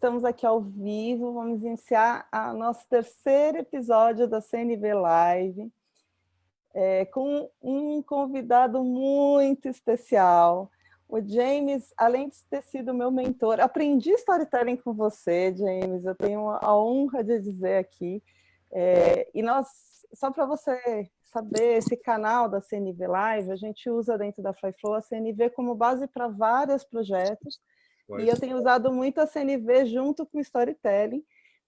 estamos aqui ao vivo, vamos iniciar o nosso terceiro episódio da CNV Live, com um convidado muito especial. O James, além de ter sido meu mentor, aprendi storytelling com você, James, eu tenho a honra de dizer aqui. E nós, só para você saber, esse canal da CNV Live, a gente usa dentro da Flyflow a CNV como base para vários projetos, e eu tenho usado muito a CNV junto com o storytelling.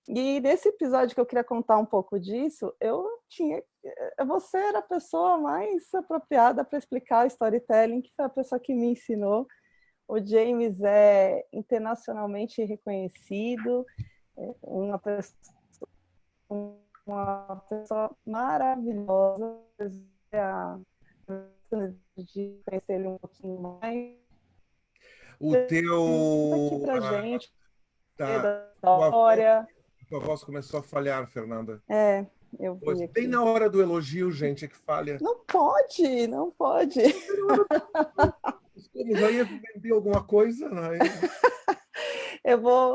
E nesse episódio que eu queria contar um pouco disso, você era a pessoa mais apropriada para explicar o storytelling, que foi a pessoa que me ensinou. O James é internacionalmente reconhecido, uma pessoa maravilhosa, de conhecer ele um pouquinho mais. O teu... Aqui pra gente, da história. Tua voz começou a falhar, Fernanda. Eu Pois, vi aqui. bem na hora do elogio, gente, é que falha. Não pode, não pode. Como já ia vender alguma coisa, né?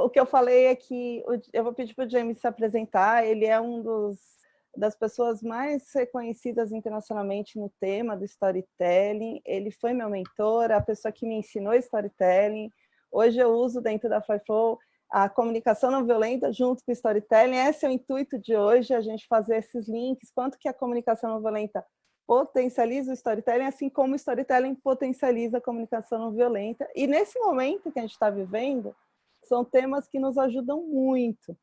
O que eu falei é que eu vou pedir para o James se apresentar. Ele é das pessoas mais reconhecidas internacionalmente no tema do storytelling. Ele foi meu mentor, a pessoa que me ensinou storytelling. Hoje eu uso dentro da Flyflow a comunicação não violenta junto com o storytelling. Esse é o intuito de hoje, a gente fazer esses links, quanto que a comunicação não violenta potencializa o storytelling, assim como o storytelling potencializa a comunicação não violenta. E nesse momento que a gente está vivendo, são temas que nos ajudam muito.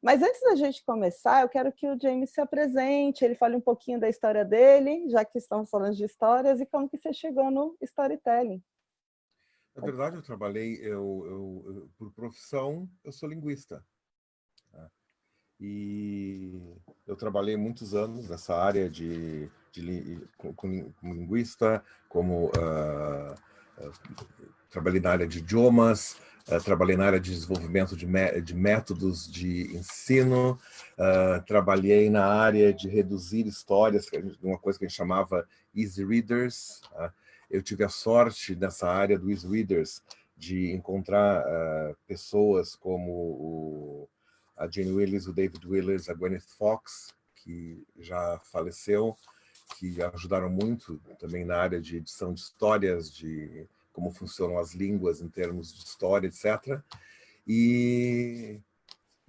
Mas antes da gente começar, eu quero que o James se apresente, ele fale um pouquinho da história dele, já que estamos falando de histórias, e como que você chegou no storytelling. Na verdade, eu trabalhei, por profissão, eu sou linguista. Né? E eu trabalhei muitos anos nessa área como linguista, trabalhei na área de idiomas, trabalhei na área de desenvolvimento de métodos de ensino, trabalhei na área de reduzir histórias, uma coisa que a gente chamava Easy Readers. Eu tive a sorte, nessa área do Easy Readers, de encontrar pessoas como a Jane Willis, o David Willis, a Gwyneth Fox, que já faleceu, que ajudaram muito também na área de edição de histórias, de como funcionam as línguas em termos de história, etc. E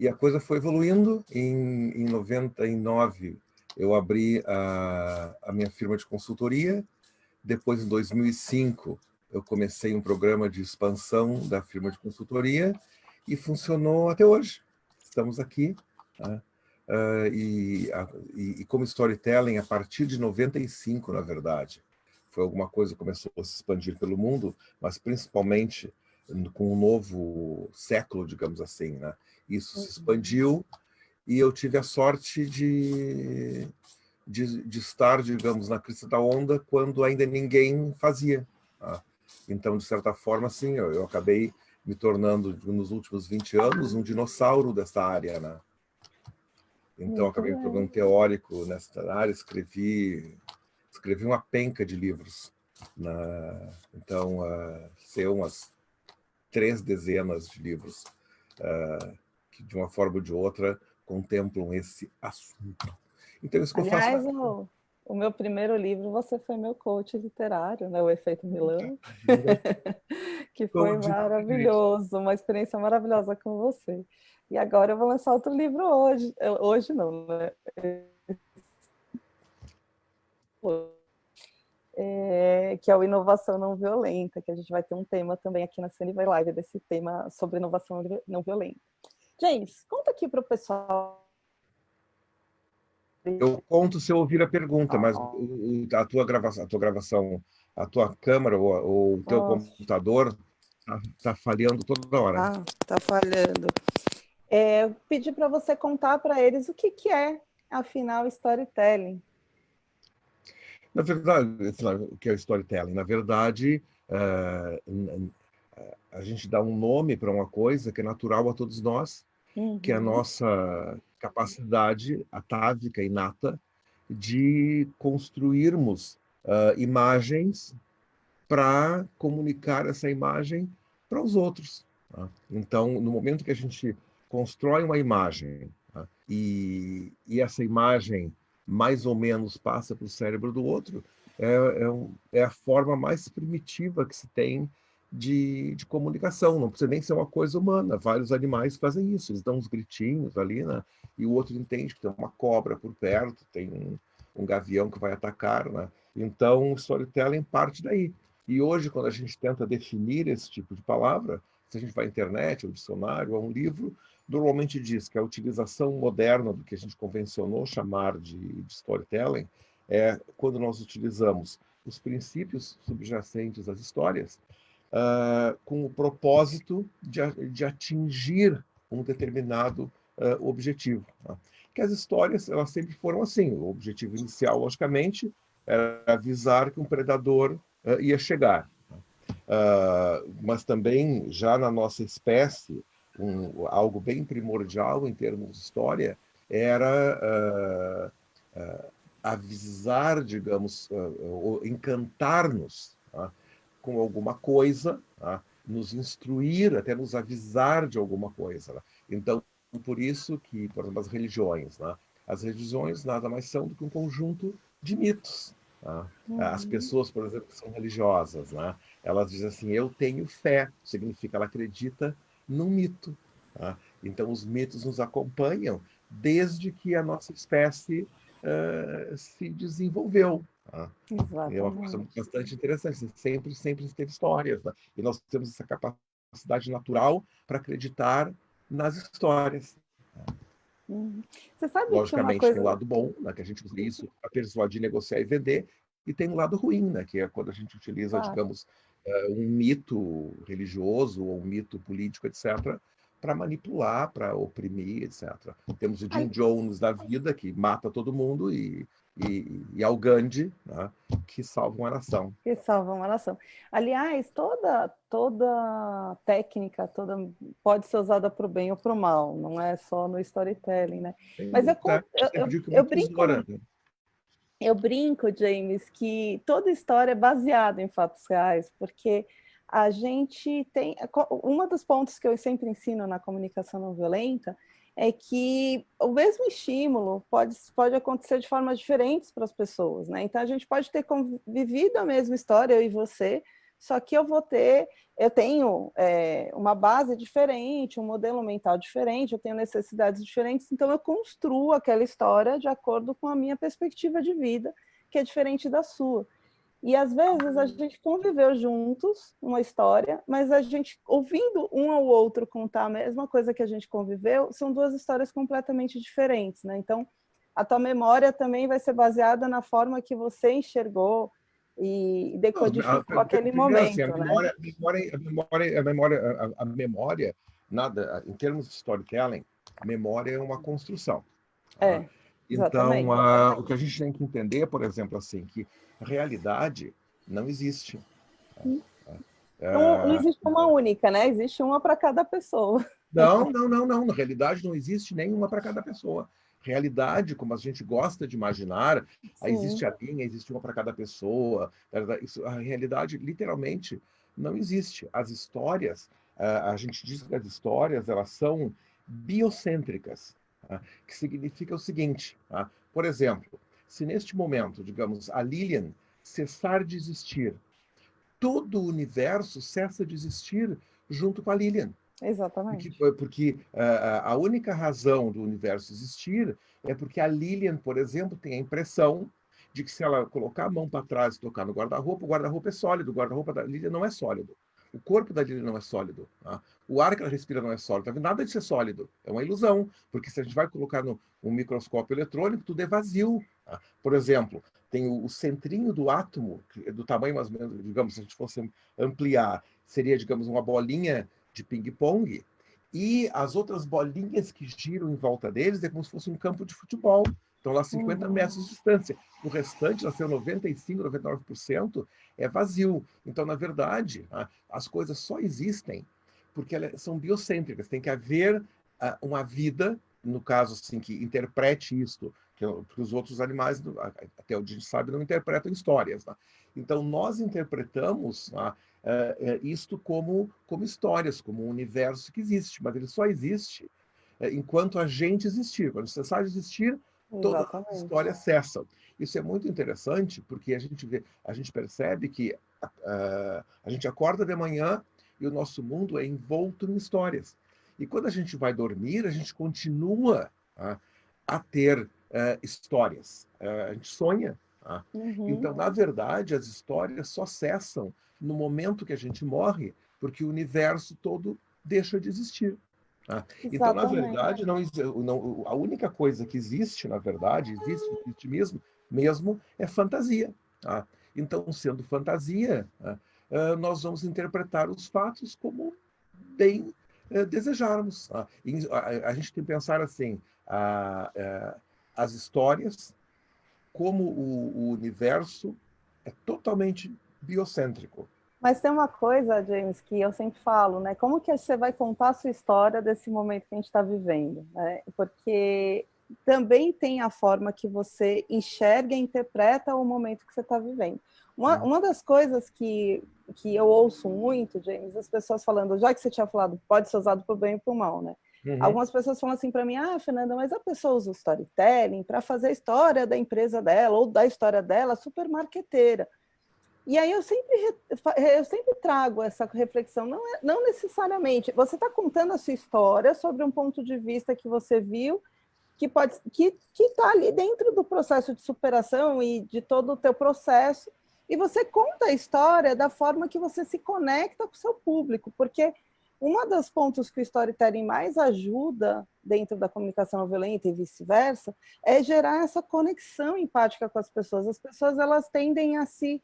a coisa foi evoluindo. Em 99, eu abri a minha firma de consultoria. Depois, em 2005, eu comecei um programa de expansão da firma de consultoria e funcionou até hoje. Estamos aqui. Tá? E como storytelling, a partir de 95, na verdade, foi alguma coisa que começou a se expandir pelo mundo, mas principalmente com o novo século, digamos assim. Né? Isso se expandiu e eu tive a sorte de estar, digamos, na crista da onda quando ainda ninguém fazia. Tá? Então, de certa forma, sim, eu acabei me tornando, nos últimos 20 anos, um dinossauro dessa área. Né? Então, acabei me tornando um teórico nessa área, escrevi uma penca de livros. Então, sei umas 3 dezenas de livros que, de uma forma ou de outra, contemplam esse assunto. Então, isso que Aliás, eu faço. o meu primeiro livro, você foi meu coach literário, né? O Efeito Milão, que foi maravilhoso, uma experiência maravilhosa com você. E agora eu vou lançar outro livro hoje. Hoje não, né? Que é o Inovação Não Violenta, que a gente vai ter um tema também aqui na CNV Live, desse tema sobre inovação não violenta. James, conta aqui para o pessoal. Eu conto se eu ouvir a pergunta, mas a tua gravação, a tua câmera ou o teu computador está falhando toda hora. Está falhando. Eu pedi para você contar para eles o que é, afinal, storytelling. Na verdade, o que é o storytelling? Na verdade, a gente dá um nome para uma coisa que é natural a todos nós, que é a nossa capacidade atávica, inata, de construirmos imagens para comunicar essa imagem para os outros. Tá? Então, no momento que a gente constrói uma imagem, tá? E essa imagem mais ou menos passa para o cérebro do outro, é a forma mais primitiva que se tem de comunicação. Não precisa nem ser uma coisa humana. Vários animais fazem isso. Eles dão uns gritinhos ali, né? E o outro entende que tem uma cobra por perto, tem um gavião que vai atacar, né? Então, o storytelling parte daí. E hoje, quando a gente tenta definir esse tipo de palavra, se a gente vai à internet, ao dicionário, a um livro, normalmente diz que a utilização moderna do que a gente convencionou chamar de storytelling é quando nós utilizamos os princípios subjacentes às histórias com o propósito de atingir um determinado objetivo. Tá? Que as histórias elas sempre foram assim. O objetivo inicial, logicamente, era avisar que um predador ia chegar. Mas também, já na nossa espécie, algo bem primordial em termos de história era avisar, digamos, encantar-nos, tá? Com alguma coisa, tá? Nos instruir, até nos avisar de alguma coisa. Tá? Então, por isso que, por exemplo, as religiões nada mais são do que um conjunto de mitos. Tá? As pessoas, por exemplo, que são religiosas, né? Elas dizem assim, eu tenho fé, significa ela acredita num mito. Tá? Então, os mitos nos acompanham desde que a nossa espécie se desenvolveu. Tá? É uma coisa Exatamente. bastante interessante. Sempre teve histórias. Né? E nós temos essa capacidade natural para acreditar nas histórias. Você sabe que uma Logicamente, tem o coisa... lado bom, né, que a gente usa isso para persuadir, negociar e vender, e tem o lado ruim, né, que é quando a gente utiliza, Claro. digamos, um mito religioso ou um mito político, etc., para manipular, para oprimir, etc. Temos o Jim Jones da vida, que mata todo mundo, e Al Gandhi, né, que salvam a nação. Que salvam a nação. Aliás, toda técnica, toda pode ser usada para o bem ou para o mal, não é só no storytelling, né? Mas Eu sempre digo que é uma tesoura. Né? Eu brinco, James, que toda história é baseada em fatos reais, porque a gente tem... Um dos pontos que eu sempre ensino na comunicação não violenta é que o mesmo estímulo pode acontecer de formas diferentes para as pessoas, né? Então, a gente pode ter vivido a mesma história, eu e você, só que eu tenho uma base diferente, um modelo mental diferente, eu tenho necessidades diferentes, então eu construo aquela história de acordo com a minha perspectiva de vida, que é diferente da sua. E às vezes a gente conviveu juntos uma história, mas a gente, ouvindo um ao outro contar a mesma coisa que a gente conviveu, são duas histórias completamente diferentes, né? Então, a tua memória também vai ser baseada na forma que você enxergou e decodificou aquele Primeiro, assim, momento, né? a memória, nada, em termos de storytelling, a memória é uma construção. Tá? Então, Exatamente. o que a gente tem que entender, por exemplo, assim, que a realidade não existe. Não existe uma única, né? Existe uma para cada pessoa. Não. Na realidade, não existe nenhuma para cada pessoa. Realidade, como a gente gosta de imaginar, existe Sim, a minha, existe uma para cada pessoa. A realidade, literalmente, não existe. As histórias, a gente diz que as histórias, elas são biocêntricas, tá? Que significa o seguinte, tá? Por exemplo, se neste momento, digamos, a Lilian cessar de existir, todo o universo cessa de existir junto com a Lilian. exatamente. Porque a única razão do universo existir é porque a Lilian, por exemplo, tem a impressão de que se ela colocar a mão para trás e tocar no guarda-roupa, o guarda-roupa é sólido, o guarda-roupa da Lilian não é sólido. O corpo da Lilian não é sólido. Tá? O ar que ela respira não é sólido. Nada disso é sólido. É uma ilusão. Porque se a gente vai colocar no microscópio eletrônico, tudo é vazio. Tá? Por exemplo, tem o centrinho do átomo, do tamanho mais ou menos, digamos, se a gente fosse ampliar, seria, digamos, uma bolinha de ping-pong, e as outras bolinhas que giram em volta deles é como se fosse um campo de futebol. Estão lá 50 metros de distância. O restante, nasceu 95, 99%, é vazio. Então, na verdade, as coisas só existem porque elas são biocêntricas. Tem que haver uma vida, no caso, assim, que interprete isto, porque os outros animais, até onde a gente sabe, não interpretam histórias. Tá? Então, nós interpretamos isto como histórias, como um universo que existe, mas ele só existe enquanto a gente existir. Quando cessar de existir, todas as Exatamente. histórias cessam. Isso é muito interessante, porque a gente percebe que a gente acorda de manhã e o nosso mundo é envolto em histórias. E quando a gente vai dormir, a gente continua a ter histórias. A gente sonha. Uhum. Então, na verdade, as histórias só cessam no momento que a gente morre, porque o universo todo deixa de existir. Então, na Exatamente. verdade, a única coisa que existe, na verdade, existe mesmo é fantasia. Então, sendo fantasia, nós vamos interpretar os fatos como bem desejarmos. A gente tem que pensar assim, as histórias, como o universo é totalmente biocêntrico. Mas tem uma coisa, James, que eu sempre falo, né? Como que você vai contar a sua história desse momento que a gente está vivendo, né? Porque também tem a forma que você enxerga e interpreta o momento que você está vivendo. Uma das coisas que eu ouço muito, James, as pessoas falando, já que você tinha falado, pode ser usado para o bem e para o mal, né? Uhum. Algumas pessoas falam assim para mim, Fernanda, mas a pessoa usa o storytelling para fazer a história da empresa dela ou da história dela super marqueteira. E aí eu sempre trago essa reflexão, não necessariamente. Você está contando a sua história sobre um ponto de vista que você viu, que está ali dentro do processo de superação e de todo o teu processo, e você conta a história da forma que você se conecta com o seu público, porque um dos pontos que o storytelling mais ajuda dentro da comunicação não violenta e vice-versa é gerar essa conexão empática com as pessoas. As pessoas elas tendem a se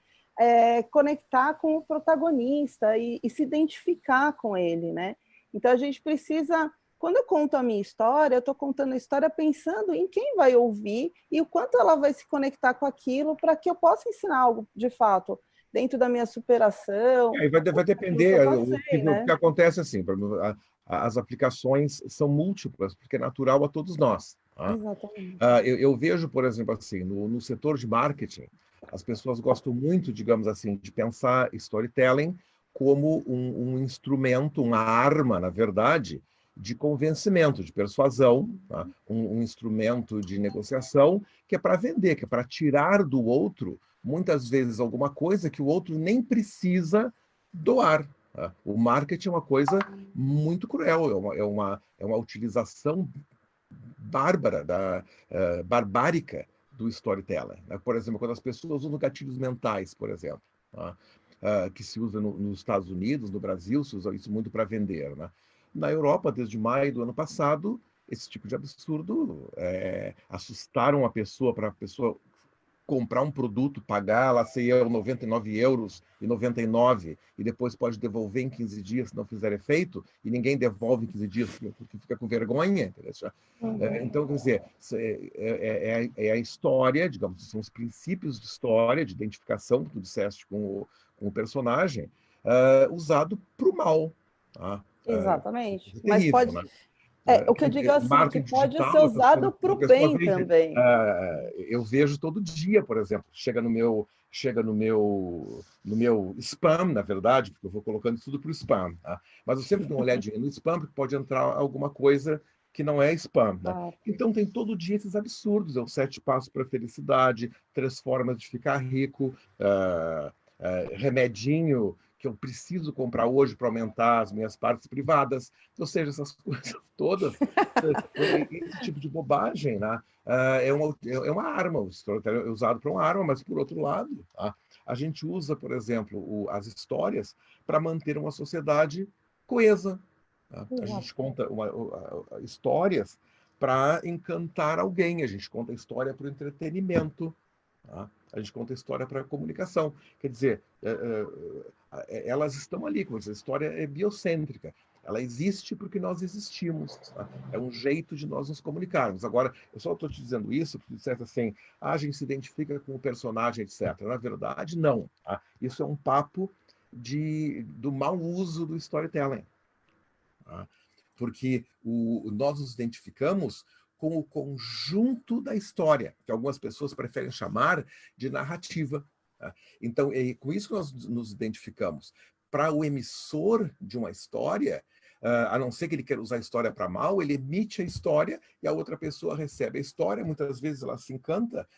conectar com o protagonista e se identificar com ele, né? Então a gente precisa, quando eu conto a minha história, eu estou contando a história pensando em quem vai ouvir e o quanto ela vai se conectar com aquilo para que eu possa ensinar algo de fato dentro da minha superação. Aí vai Que eu depender, passei, o né? que acontece assim, as aplicações são múltiplas, porque é natural a todos nós. Exatamente. Eu vejo, por exemplo, assim, no setor de marketing, as pessoas gostam muito, digamos assim, de pensar storytelling como um instrumento, uma arma, na verdade, de convencimento, de persuasão, um instrumento de negociação que é para vender, que é para tirar do outro, muitas vezes, alguma coisa que o outro nem precisa doar. O marketing é uma coisa muito cruel, é uma utilização bárbara, barbárica do storytelling. Por exemplo, quando as pessoas usam gatilhos mentais, por exemplo, que se usa nos Estados Unidos, no Brasil, se usa isso muito para vender. Na Europa, desde maio do ano passado, esse tipo de absurdo assustaram a pessoa para a pessoa comprar um produto, pagar lá, sei eu, 99,99 e depois pode devolver em 15 dias se não fizer efeito, e ninguém devolve em 15 dias porque fica com vergonha. Então, quer dizer, é a história, digamos, são os princípios de história, de identificação, que tu disseste com o personagem, usado para o mal. Exatamente. É Mas terrível, pode. né? O que eu digo assim, que Marketing pode ser digital, usado para a o pessoa bem vende. também. Eu vejo todo dia, por exemplo, chega no meu spam, na verdade, porque eu vou colocando tudo para o spam. Mas eu sempre dou uma olhadinha no spam, porque pode entrar alguma coisa que não é spam. Ah, Então tem todo dia esses absurdos, é os 7 passos para a felicidade, 3 formas de ficar rico, remedinho que eu preciso comprar hoje para aumentar as minhas partes privadas, ou seja, essas coisas todas, esse tipo de bobagem, né? É uma arma, o storytelling é usado para uma arma, mas por outro lado, a gente usa, por exemplo, as histórias para manter uma sociedade coesa. A gente conta histórias para encantar alguém, a gente conta história para o entretenimento. A gente conta história para a comunicação. Quer dizer, elas estão ali, como eu disse, a história é biocêntrica. Ela existe porque nós existimos. É um jeito de nós nos comunicarmos. Agora, eu só estou te dizendo isso porque disseste assim, a gente se identifica com o personagem, etc. Na verdade, não. Isso é um papo do mau uso do storytelling. Porque nós nos identificamos com o conjunto da história, que algumas pessoas preferem chamar de narrativa. Então, é com isso que nós nos identificamos. Para o emissor de uma história, a não ser que ele queira usar a história para mal, ele emite a história e a outra pessoa recebe a história. Muitas vezes ela se encanta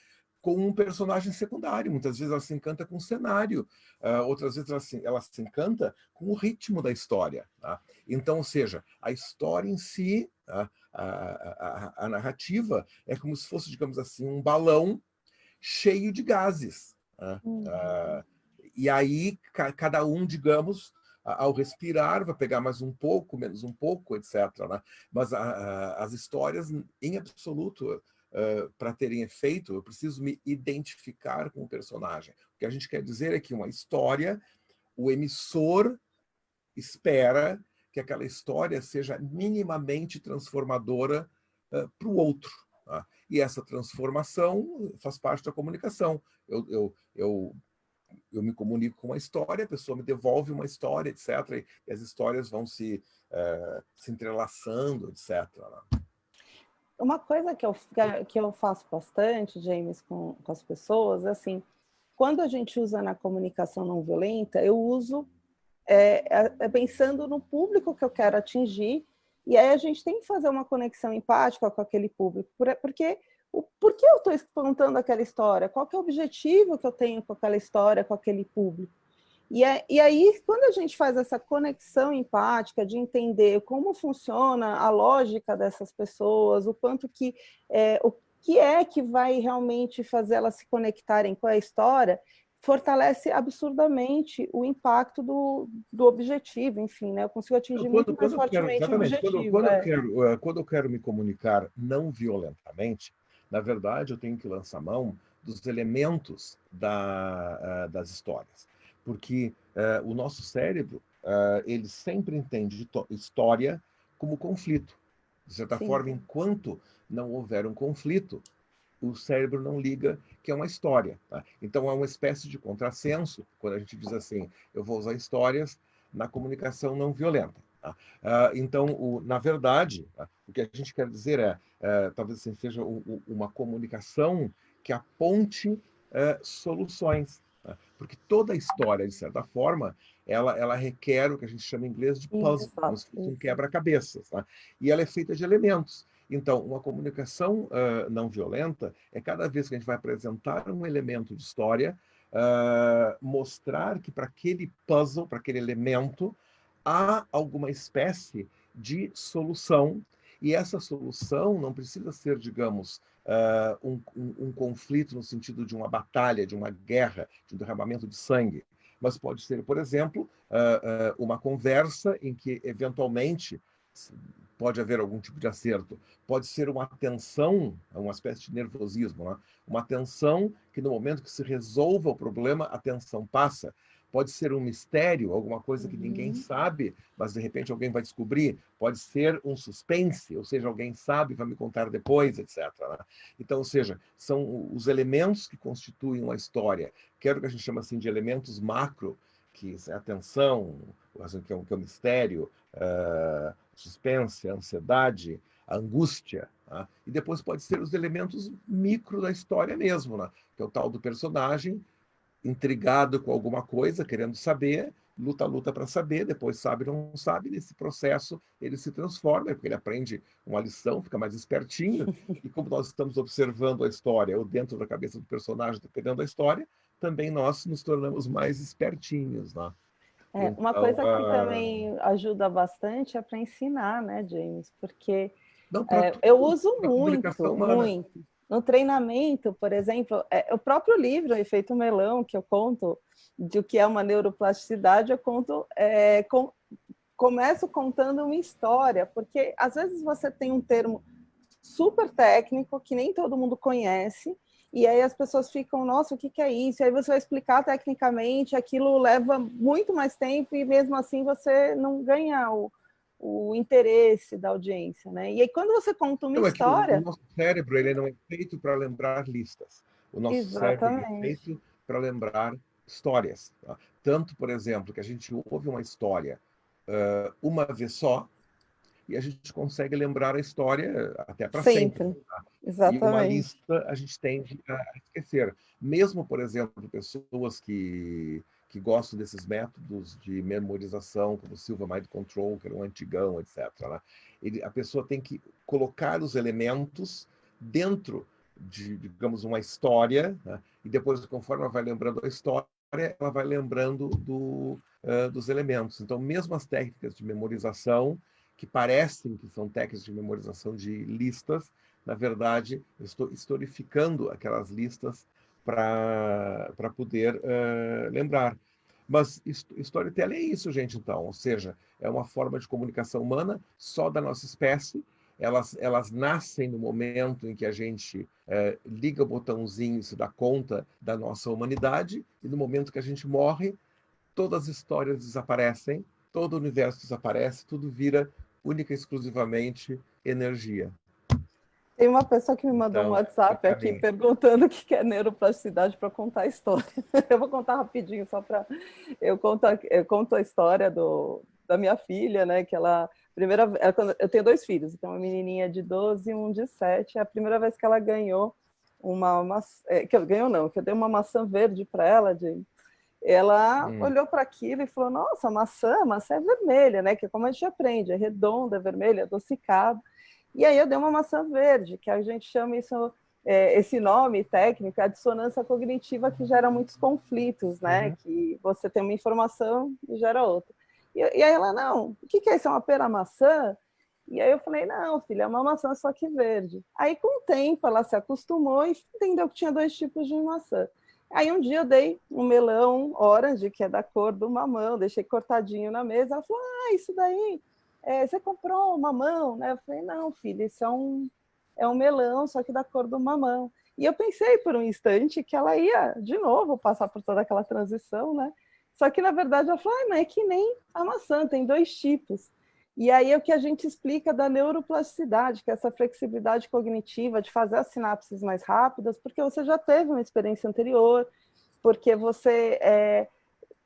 com um personagem secundário, muitas vezes ela se encanta com o cenário, outras vezes ela se encanta com o ritmo da história. Tá? Então, ou seja, a história em si, tá? A narrativa é como se fosse, digamos assim, um balão cheio de gases. Tá? E aí, cada um, digamos, ao respirar, vai pegar mais um pouco, menos um pouco, etc. Né? Mas as histórias, em absoluto, para terem efeito, eu preciso me identificar com o personagem. O que a gente quer dizer é que uma história, o emissor espera que aquela história seja minimamente transformadora para o outro. Tá? E essa transformação faz parte da comunicação. Eu me comunico com uma história, a pessoa me devolve uma história, etc. E as histórias vão se entrelaçando, etc. Uma coisa que eu faço bastante, James, com as pessoas, é assim, quando a gente usa na comunicação não violenta, eu uso pensando no público que eu quero atingir, e aí a gente tem que fazer uma conexão empática com aquele público, porque por que eu estou contando aquela história? Qual que é o objetivo que eu tenho com aquela história, com aquele público? E aí, quando a gente faz essa conexão empática de entender como funciona a lógica dessas pessoas, o quanto que o que é que vai realmente fazer elas se conectarem com a história, fortalece absurdamente o impacto do objetivo, enfim, né? Eu consigo atingir muito mais fortemente o Exatamente, objetivo. quando eu quero me comunicar não violentamente, na verdade, eu tenho que lançar mão dos elementos das histórias. Porque o nosso cérebro, ele sempre entende história como conflito. De certa Sim. forma, enquanto não houver um conflito, o cérebro não liga que é uma história. Tá? Então, é uma espécie de contrassenso quando a gente diz assim, eu vou usar histórias na comunicação não violenta. Tá? Então, na verdade, tá? O que a gente quer dizer talvez assim, seja uma comunicação que aponte soluções. Tá? Porque toda história, de certa forma, ela requer o que a gente chama em inglês de puzzle, como se fosse um quebra-cabeças. Tá? E ela é feita de elementos. Então, uma comunicação não violenta é cada vez que a gente vai apresentar um elemento de história, mostrar que para aquele puzzle, para aquele elemento, há alguma espécie de solução, e essa solução não precisa ser, digamos, um conflito no sentido de uma batalha, de uma guerra, de um derramamento de sangue, mas pode ser, por exemplo, uma conversa em que, eventualmente, pode haver algum tipo de acerto. Pode ser uma tensão, uma espécie de nervosismo, né? Uma tensão que, no momento que se resolva o problema, a tensão passa. Pode ser um mistério, alguma coisa que ninguém sabe, mas de repente alguém vai descobrir. Pode ser um suspense, ou seja, alguém sabe, vai me contar depois, etc. Né? Então, ou seja, são os elementos que constituem uma história. Quero que a gente chama assim de elementos macro, que é a tensão, que é o mistério, suspense, a ansiedade, a angústia. Tá? E depois pode ser os elementos micro da história mesmo, né? Que é o tal do personagem intrigado com alguma coisa, querendo saber, luta para saber, depois sabe, não sabe, nesse processo ele se transforma, porque ele aprende uma lição, fica mais espertinho, e como nós estamos observando a história, ou dentro da cabeça do personagem, dependendo da história, também nós nos tornamos mais espertinhos, né? Uma Então, coisa que também ajuda bastante é para ensinar, né, James? Porque não, eu uso comunicação muito, humana. muito. No treinamento, por exemplo, o próprio livro Efeito Melão, que eu conto de o que é uma neuroplasticidade, eu conto, começo contando uma história, porque às vezes você tem um termo super técnico que nem todo mundo conhece, e aí as pessoas ficam, nossa, o que é isso? E aí você vai explicar tecnicamente, aquilo leva muito mais tempo e mesmo assim você não ganha o interesse da audiência, né? E aí quando você conta uma Não, é que o história... nosso cérebro ele não é feito para lembrar listas. O nosso cérebro ele é Exatamente. feito para lembrar histórias. Tá? Tanto, por exemplo, que a gente ouve uma história uma vez só e a gente consegue lembrar a história até para sempre. Sempre. Tá? E uma Exatamente. lista a gente tende a esquecer. Mesmo, por exemplo, pessoas que que gostam desses métodos de memorização, como o Silva Mind Control, que era um antigão, etc., né? A pessoa tem que colocar os elementos dentro de, digamos, uma história, né? E depois, conforme ela vai lembrando a história, ela vai lembrando dos elementos. Então, mesmo as técnicas de memorização, que parecem que são técnicas de memorização de listas, na verdade, eu estou historificando aquelas listas para poder lembrar. Mas storytelling é isso, gente, então. Ou seja, é uma forma de comunicação humana só da nossa espécie. Elas nascem no momento em que a gente liga o botãozinho e se dá conta da nossa humanidade, e no momento que a gente morre, todas as histórias desaparecem, todo o universo desaparece, tudo vira única e exclusivamente energia. Tem uma pessoa que me mandou um Então, WhatsApp aqui perguntando o que é neuroplasticidade para contar a história. Eu vou contar rapidinho, só para... Eu conto a história da minha filha, né? Que ela... Eu tenho 2 filhos, então uma menininha de 12 e um de 7. É a primeira vez que ela ganhou que eu dei uma maçã verde para ela, ela olhou para aquilo e falou: nossa, maçã é vermelha, né? Que é como a gente aprende, é redonda, é vermelha, é adocicada. E aí eu dei uma maçã verde, que a gente chama isso, esse nome técnico, é a dissonância cognitiva, que gera muitos conflitos, né? Que você tem uma informação e gera outra. E aí ela, não, o que é isso? É uma pera-maçã? E aí eu falei, não, filha, é uma maçã só que verde. Aí, com o tempo, ela se acostumou e entendeu que tinha 2 tipos de maçã. Aí um dia eu dei um melão orange, que é da cor do mamão, deixei cortadinho na mesa. Ela falou: isso daí, você comprou um mamão, né? Eu falei: não, filha, isso é um melão, só que da cor do mamão. E eu pensei por um instante que ela ia, de novo, passar por toda aquela transição, né? Só que, na verdade, ela falou: mas é que nem a maçã, tem 2 tipos. E aí é o que a gente explica da neuroplasticidade, que é essa flexibilidade cognitiva de fazer as sinapses mais rápidas, porque você já teve uma experiência anterior, porque você...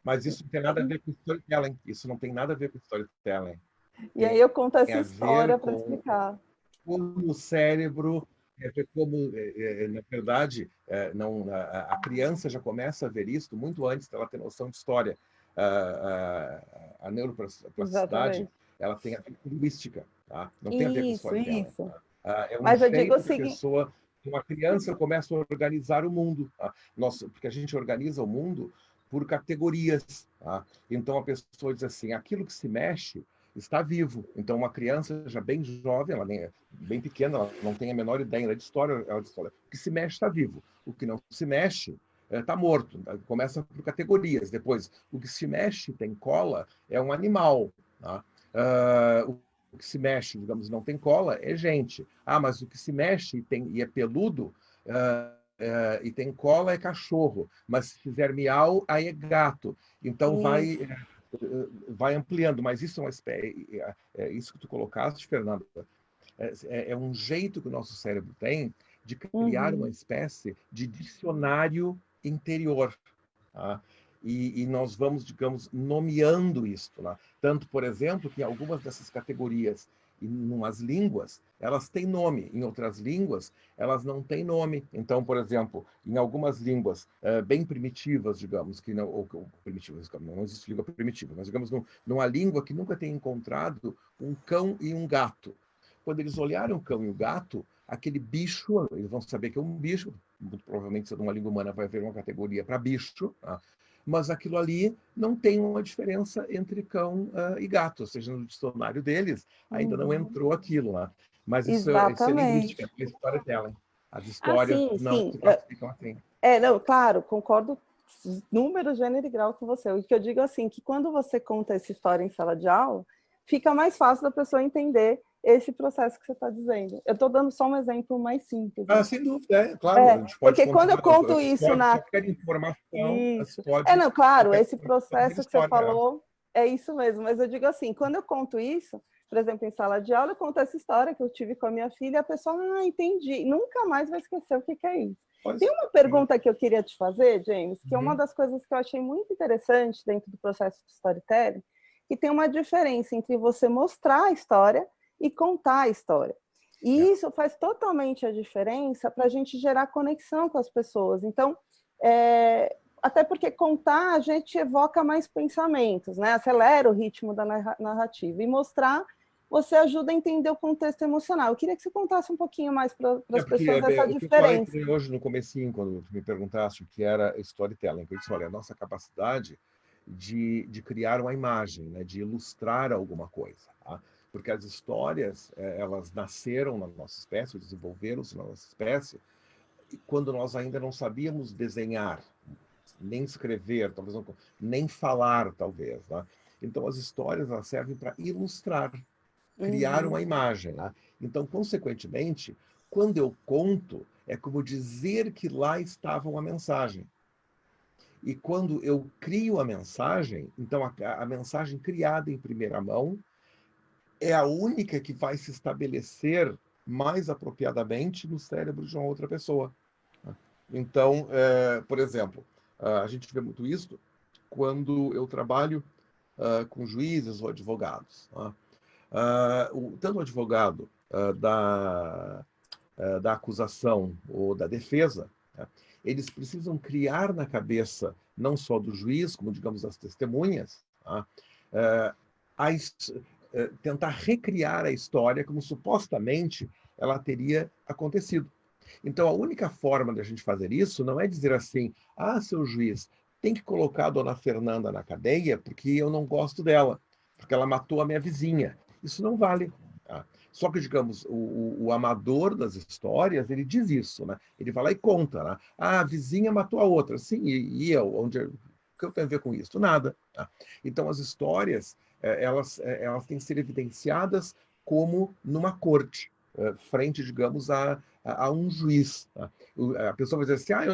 Mas isso não tem nada a ver com storytelling. Isso não tem nada a ver com storytelling. E aí eu conto essa Tem a ver história para com explicar. como o cérebro, como, na verdade, não, a criança já começa a ver isso muito antes dela ter noção de história. A neuroplasticidade, Exatamente. ela tem a ver com linguística, tá? Não tem a ver com storytelling. Isso. Tá? É um Mas eu digo o jeito que a seguinte... pessoa, uma criança começa a organizar o mundo. Tá? Porque a gente organiza o mundo por categorias. Tá? Então a pessoa diz assim, aquilo que se mexe está vivo. Então uma criança já bem jovem, ela nem, bem pequena, ela não tem a menor ideia de história, ela de história. O que se mexe está vivo. O que não se mexe está morto. Começa por categorias. Depois, o que se mexe tem cola é um animal. Tá? O que se mexe, digamos, não tem cola é gente. Mas o que se mexe e é peludo e tem cola é cachorro. Mas se fizer miau, aí é gato. Então vai ampliando. Mas isso é uma espécie... isso que tu colocaste, Fernanda, é um jeito que o nosso cérebro tem de criar uma espécie de dicionário interior. Tá? E nós vamos, digamos, nomeando isso. Tá? Tanto, por exemplo, que algumas dessas categorias, em umas línguas, elas têm nome, em outras línguas, elas não têm nome. Então, por exemplo, em algumas línguas bem primitivas, digamos, que não, ou primitivas, não existe língua primitiva, mas, digamos, numa língua que nunca tem encontrado um cão e um gato. Quando eles olharem o cão e o gato, aquele bicho, eles vão saber que é um bicho, muito provavelmente, se é de uma língua humana, vai haver uma categoria para bicho, tá? Mas aquilo ali não tem uma diferença entre cão e gato, ou seja, no dicionário deles ainda não entrou aquilo lá. Mas isso é linguística, é storytelling. As histórias sim, não sim. se classificam assim. Não, claro, concordo número, gênero e grau com você. O que eu digo assim, que quando você conta essa história em sala de aula, fica mais fácil da pessoa entender esse processo que você está dizendo. Eu estou dando só um exemplo mais simples. Sem dúvida, claro. A gente pode porque quando eu contar conto isso na... qualquer informação, Isso. pode... Não, claro, Qualquer esse informação vira processo que você história. falou é isso mesmo, mas eu digo assim, quando eu conto isso, por exemplo, em sala de aula, eu conto essa história que eu tive com a minha filha, e a pessoa, entendi, nunca mais vai esquecer o que é isso. Tem uma pergunta que eu queria te fazer, James, que é uma das coisas que eu achei muito interessante dentro do processo de storytelling, que tem uma diferença entre você mostrar a história e contar a história. E isso faz totalmente a diferença para a gente gerar conexão com as pessoas. Então, até porque contar a gente evoca mais pensamentos, né? Acelera o ritmo da narrativa. E mostrar, você ajuda a entender o contexto emocional. Eu queria que você contasse um pouquinho mais para as pessoas essa O que eu falei diferença. hoje no comecinho, quando me perguntaste o que era storytelling, eu disse, olha, a nossa capacidade de criar uma imagem, né, de ilustrar alguma coisa. Tá? Porque as histórias, elas nasceram na nossa espécie, desenvolveram-se na nossa espécie, quando nós ainda não sabíamos desenhar, nem escrever, talvez não, nem falar, talvez. Né? Então, as histórias elas servem para ilustrar, criar uma imagem. Né? Então, consequentemente, quando eu conto, é como dizer que lá estava uma mensagem. E quando eu crio a mensagem, então a mensagem criada em primeira mão é a única que vai se estabelecer mais apropriadamente no cérebro de uma outra pessoa. Então, por exemplo, a gente vê muito isso quando eu trabalho com juízes ou advogados. Tanto o advogado da acusação ou da defesa, né, eles precisam criar na cabeça, não só do juiz, como, digamos, das testemunhas, tá, a, tentar recriar a história como supostamente ela teria acontecido. Então, a única forma de a gente fazer isso não é dizer assim, seu juiz, tem que colocar a dona Fernanda na cadeia porque eu não gosto dela, porque ela matou a minha vizinha. Isso não vale. Tá? Só que, digamos, o amador das histórias, ele diz isso, né? Ele vai lá e conta, né? A vizinha matou a outra. Sim, e eu? O que eu tenho a ver com isso? Nada. Tá? Então, as histórias, elas têm que ser evidenciadas como numa corte, frente, digamos, a um juiz. Tá? A pessoa vai dizer assim,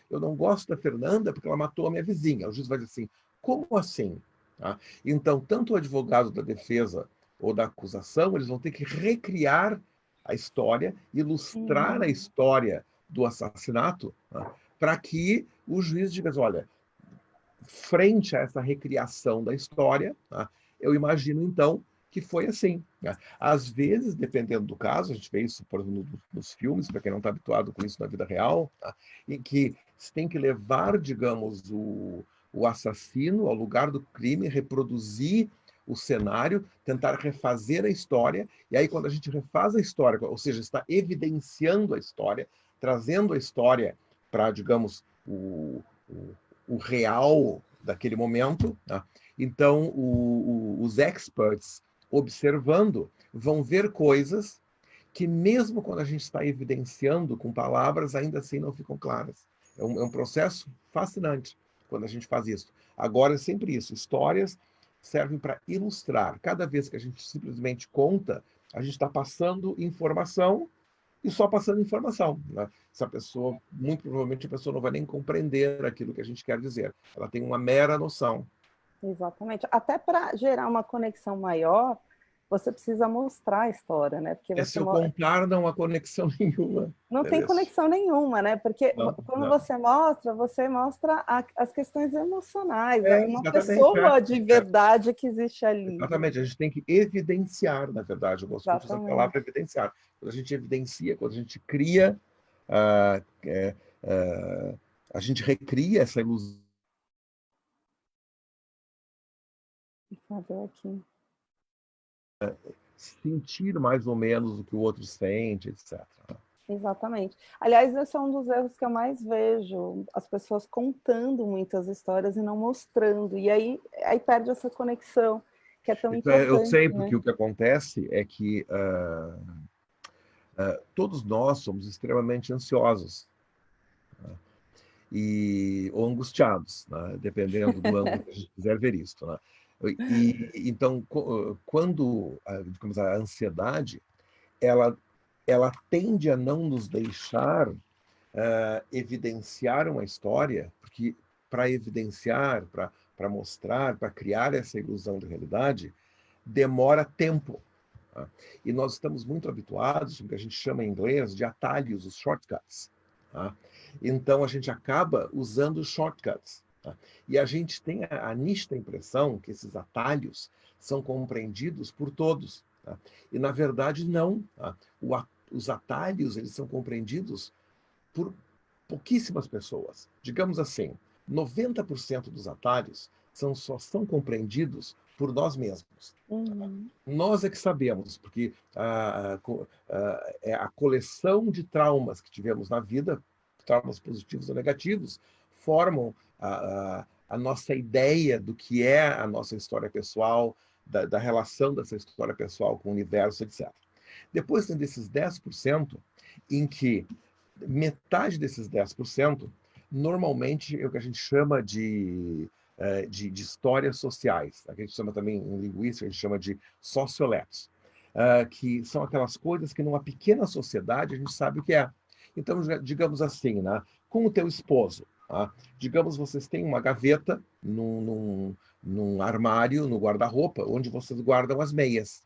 eu não gosto da Fernanda porque ela matou a minha vizinha. O juiz vai dizer assim, como assim? Tá? Então, tanto o advogado da defesa ou da acusação, eles vão ter que recriar a história, ilustrar a história do assassinato, tá? Para que o juiz diga, olha, frente a essa recriação da história, tá? Eu imagino, então, que foi assim. Né? Às vezes, dependendo do caso, a gente vê isso, por exemplo, nos filmes, para quem não está habituado com isso na vida real, tá? Em que se tem que levar, digamos, o assassino ao lugar do crime, reproduzir o cenário, tentar refazer a história, e aí quando a gente refaz a história, ou seja, está evidenciando a história, trazendo a história para, digamos, o real daquele momento, né? Então os experts observando vão ver coisas que mesmo quando a gente está evidenciando com palavras, ainda assim não ficam claras. É um processo fascinante quando a gente faz isso. Agora é sempre isso, histórias servem para ilustrar. Cada vez que a gente simplesmente conta, a gente está passando informação e só passando informação. Né? Essa pessoa, muito provavelmente, a pessoa não vai nem compreender aquilo que a gente quer dizer. Ela tem uma mera noção. Exatamente. Até para gerar uma conexão maior, você precisa mostrar a história, né? Porque Se eu contar, não há conexão nenhuma. não tem Entendeu? conexão nenhuma, né? Porque Não, quando não. você mostra as questões emocionais, uma Exatamente. pessoa de verdade que existe ali. Exatamente. A gente tem que evidenciar, na verdade. Eu gosto muito dessa palavra, Exatamente. evidenciar. Quando a gente evidencia, quando a gente cria, ah, é, a gente recria essa ilusão. Cadê aqui? Sentir mais ou menos o que o outro sente, etc. Exatamente. Aliás, esse é um dos erros que eu mais vejo, as pessoas contando muitas histórias e não mostrando, e aí perde essa conexão, que é tão Eu importante, sei, né? porque o que acontece é que todos nós somos extremamente ansiosos, né? Ou angustiados, né? Dependendo do ângulo que a gente quiser ver isso. Né? Então, quando digamos, a ansiedade, ela, ela tende a não nos deixar evidenciar uma história, porque para evidenciar, para mostrar, para criar essa ilusão de realidade, demora tempo. Tá? E nós estamos muito habituados, o que a gente chama em inglês de atalhos, os shortcuts. Tá? Então a gente acaba usando os shortcuts. Tá? E a gente tem a nítida impressão que esses atalhos são compreendidos por todos. Tá? E na verdade não. Tá? Os atalhos eles são compreendidos por pouquíssimas pessoas. Digamos assim, 90% dos atalhos só são compreendidos por nós mesmos. Uhum. Nós é que sabemos, porque é a coleção de traumas que tivemos na vida, traumas positivos ou negativos, formam a nossa ideia do que é a nossa história pessoal, da relação dessa história pessoal com o universo, etc. Depois tem desses 10%, em que metade desses 10%, normalmente é o que a gente chama de histórias sociais. A gente chama também, em linguística, a gente chama de socioletos, que são aquelas coisas que numa pequena sociedade a gente sabe o que é. Então, digamos assim, né, com o teu esposo, tá? Digamos, vocês têm uma gaveta num armário, no guarda-roupa, onde vocês guardam as meias.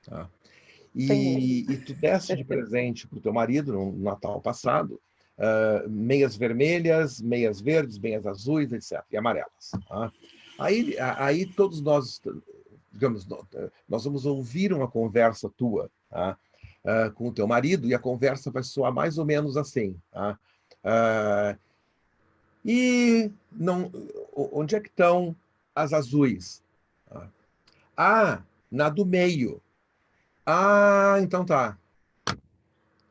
Tá? E tu deste de presente para o teu marido no Natal passado meias vermelhas, meias verdes, meias azuis, etc. E amarelas. Tá? Aí todos nós, digamos, nós vamos ouvir uma conversa tua, tá? Com o teu marido, e a conversa vai soar mais ou menos assim. Tá? E não, onde é que estão as azuis? Tá? Na do meio. Então tá.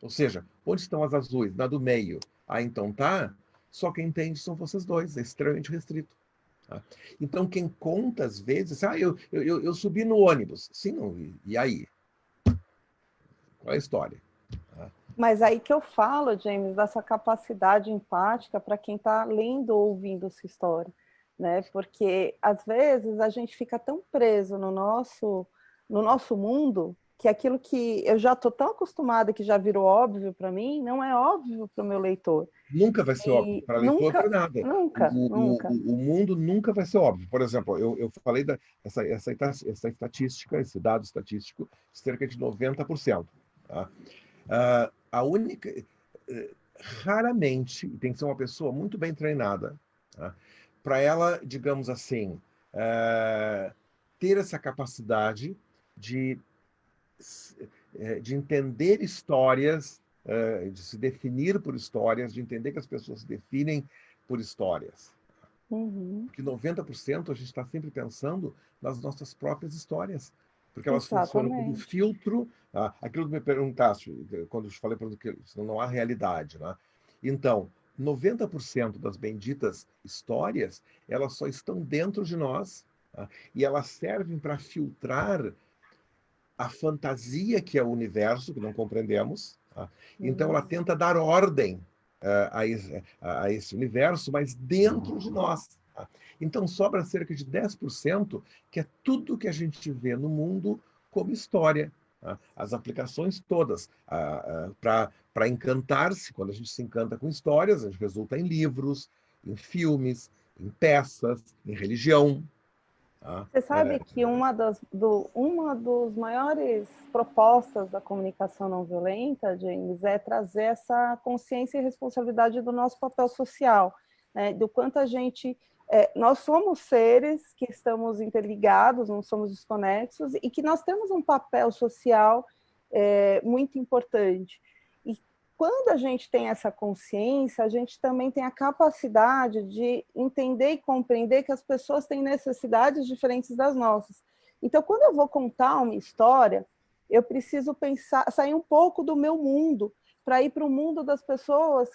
Ou seja, onde estão as azuis? Na do meio. Então tá. Só quem entende são vocês dois. É extremamente restrito. Tá? Então, quem conta, às vezes... eu subi no ônibus. Sim, não, e aí? Qual é a história? Tá? Mas aí que eu falo, James, dessa capacidade empática para quem está lendo ou ouvindo sua história, né? Porque às vezes a gente fica tão preso no nosso mundo que aquilo que eu já estou tão acostumada que já virou óbvio para mim, não é óbvio para o meu leitor. Nunca vai ser óbvio. E Para leitor, para nunca, nada. nunca, nunca. O mundo nunca vai ser óbvio. Por exemplo, eu falei essa estatística, esse dado estatístico, cerca de 90%. Tá? A única... Raramente, tem que ser uma pessoa muito bem treinada, tá? Para ela, digamos assim, ter essa capacidade de entender histórias, de se definir por histórias, de entender que as pessoas se definem por histórias. Uhum. Porque 90% a gente está sempre pensando nas nossas próprias histórias, porque elas funcionam como Exatamente. filtro. Aquilo que me perguntaste, quando eu te falei que não há realidade. Né? Então, 90% das benditas histórias, elas só estão dentro de nós, tá? E elas servem para filtrar a fantasia que é o universo, que não compreendemos. Tá? Então, ela tenta dar ordem a esse universo, mas dentro de nós. Tá? Então, sobra cerca de 10%, que é tudo que a gente vê no mundo como história. Tá? As aplicações todas. Para encantar-se, quando a gente se encanta com histórias, a gente resulta em livros, em filmes, em peças, em religião. Tá? Você sabe que uma dos maiores propostas da comunicação não violenta, James, é trazer essa consciência e responsabilidade do nosso papel social, né? Do quanto a gente... nós somos seres que estamos interligados, não somos desconexos, e que nós temos um papel social muito importante. E quando a gente tem essa consciência, a gente também tem a capacidade de entender e compreender que as pessoas têm necessidades diferentes das nossas. Então, quando eu vou contar uma história, eu preciso pensar, sair um pouco do meu mundo, para ir para o mundo das pessoas,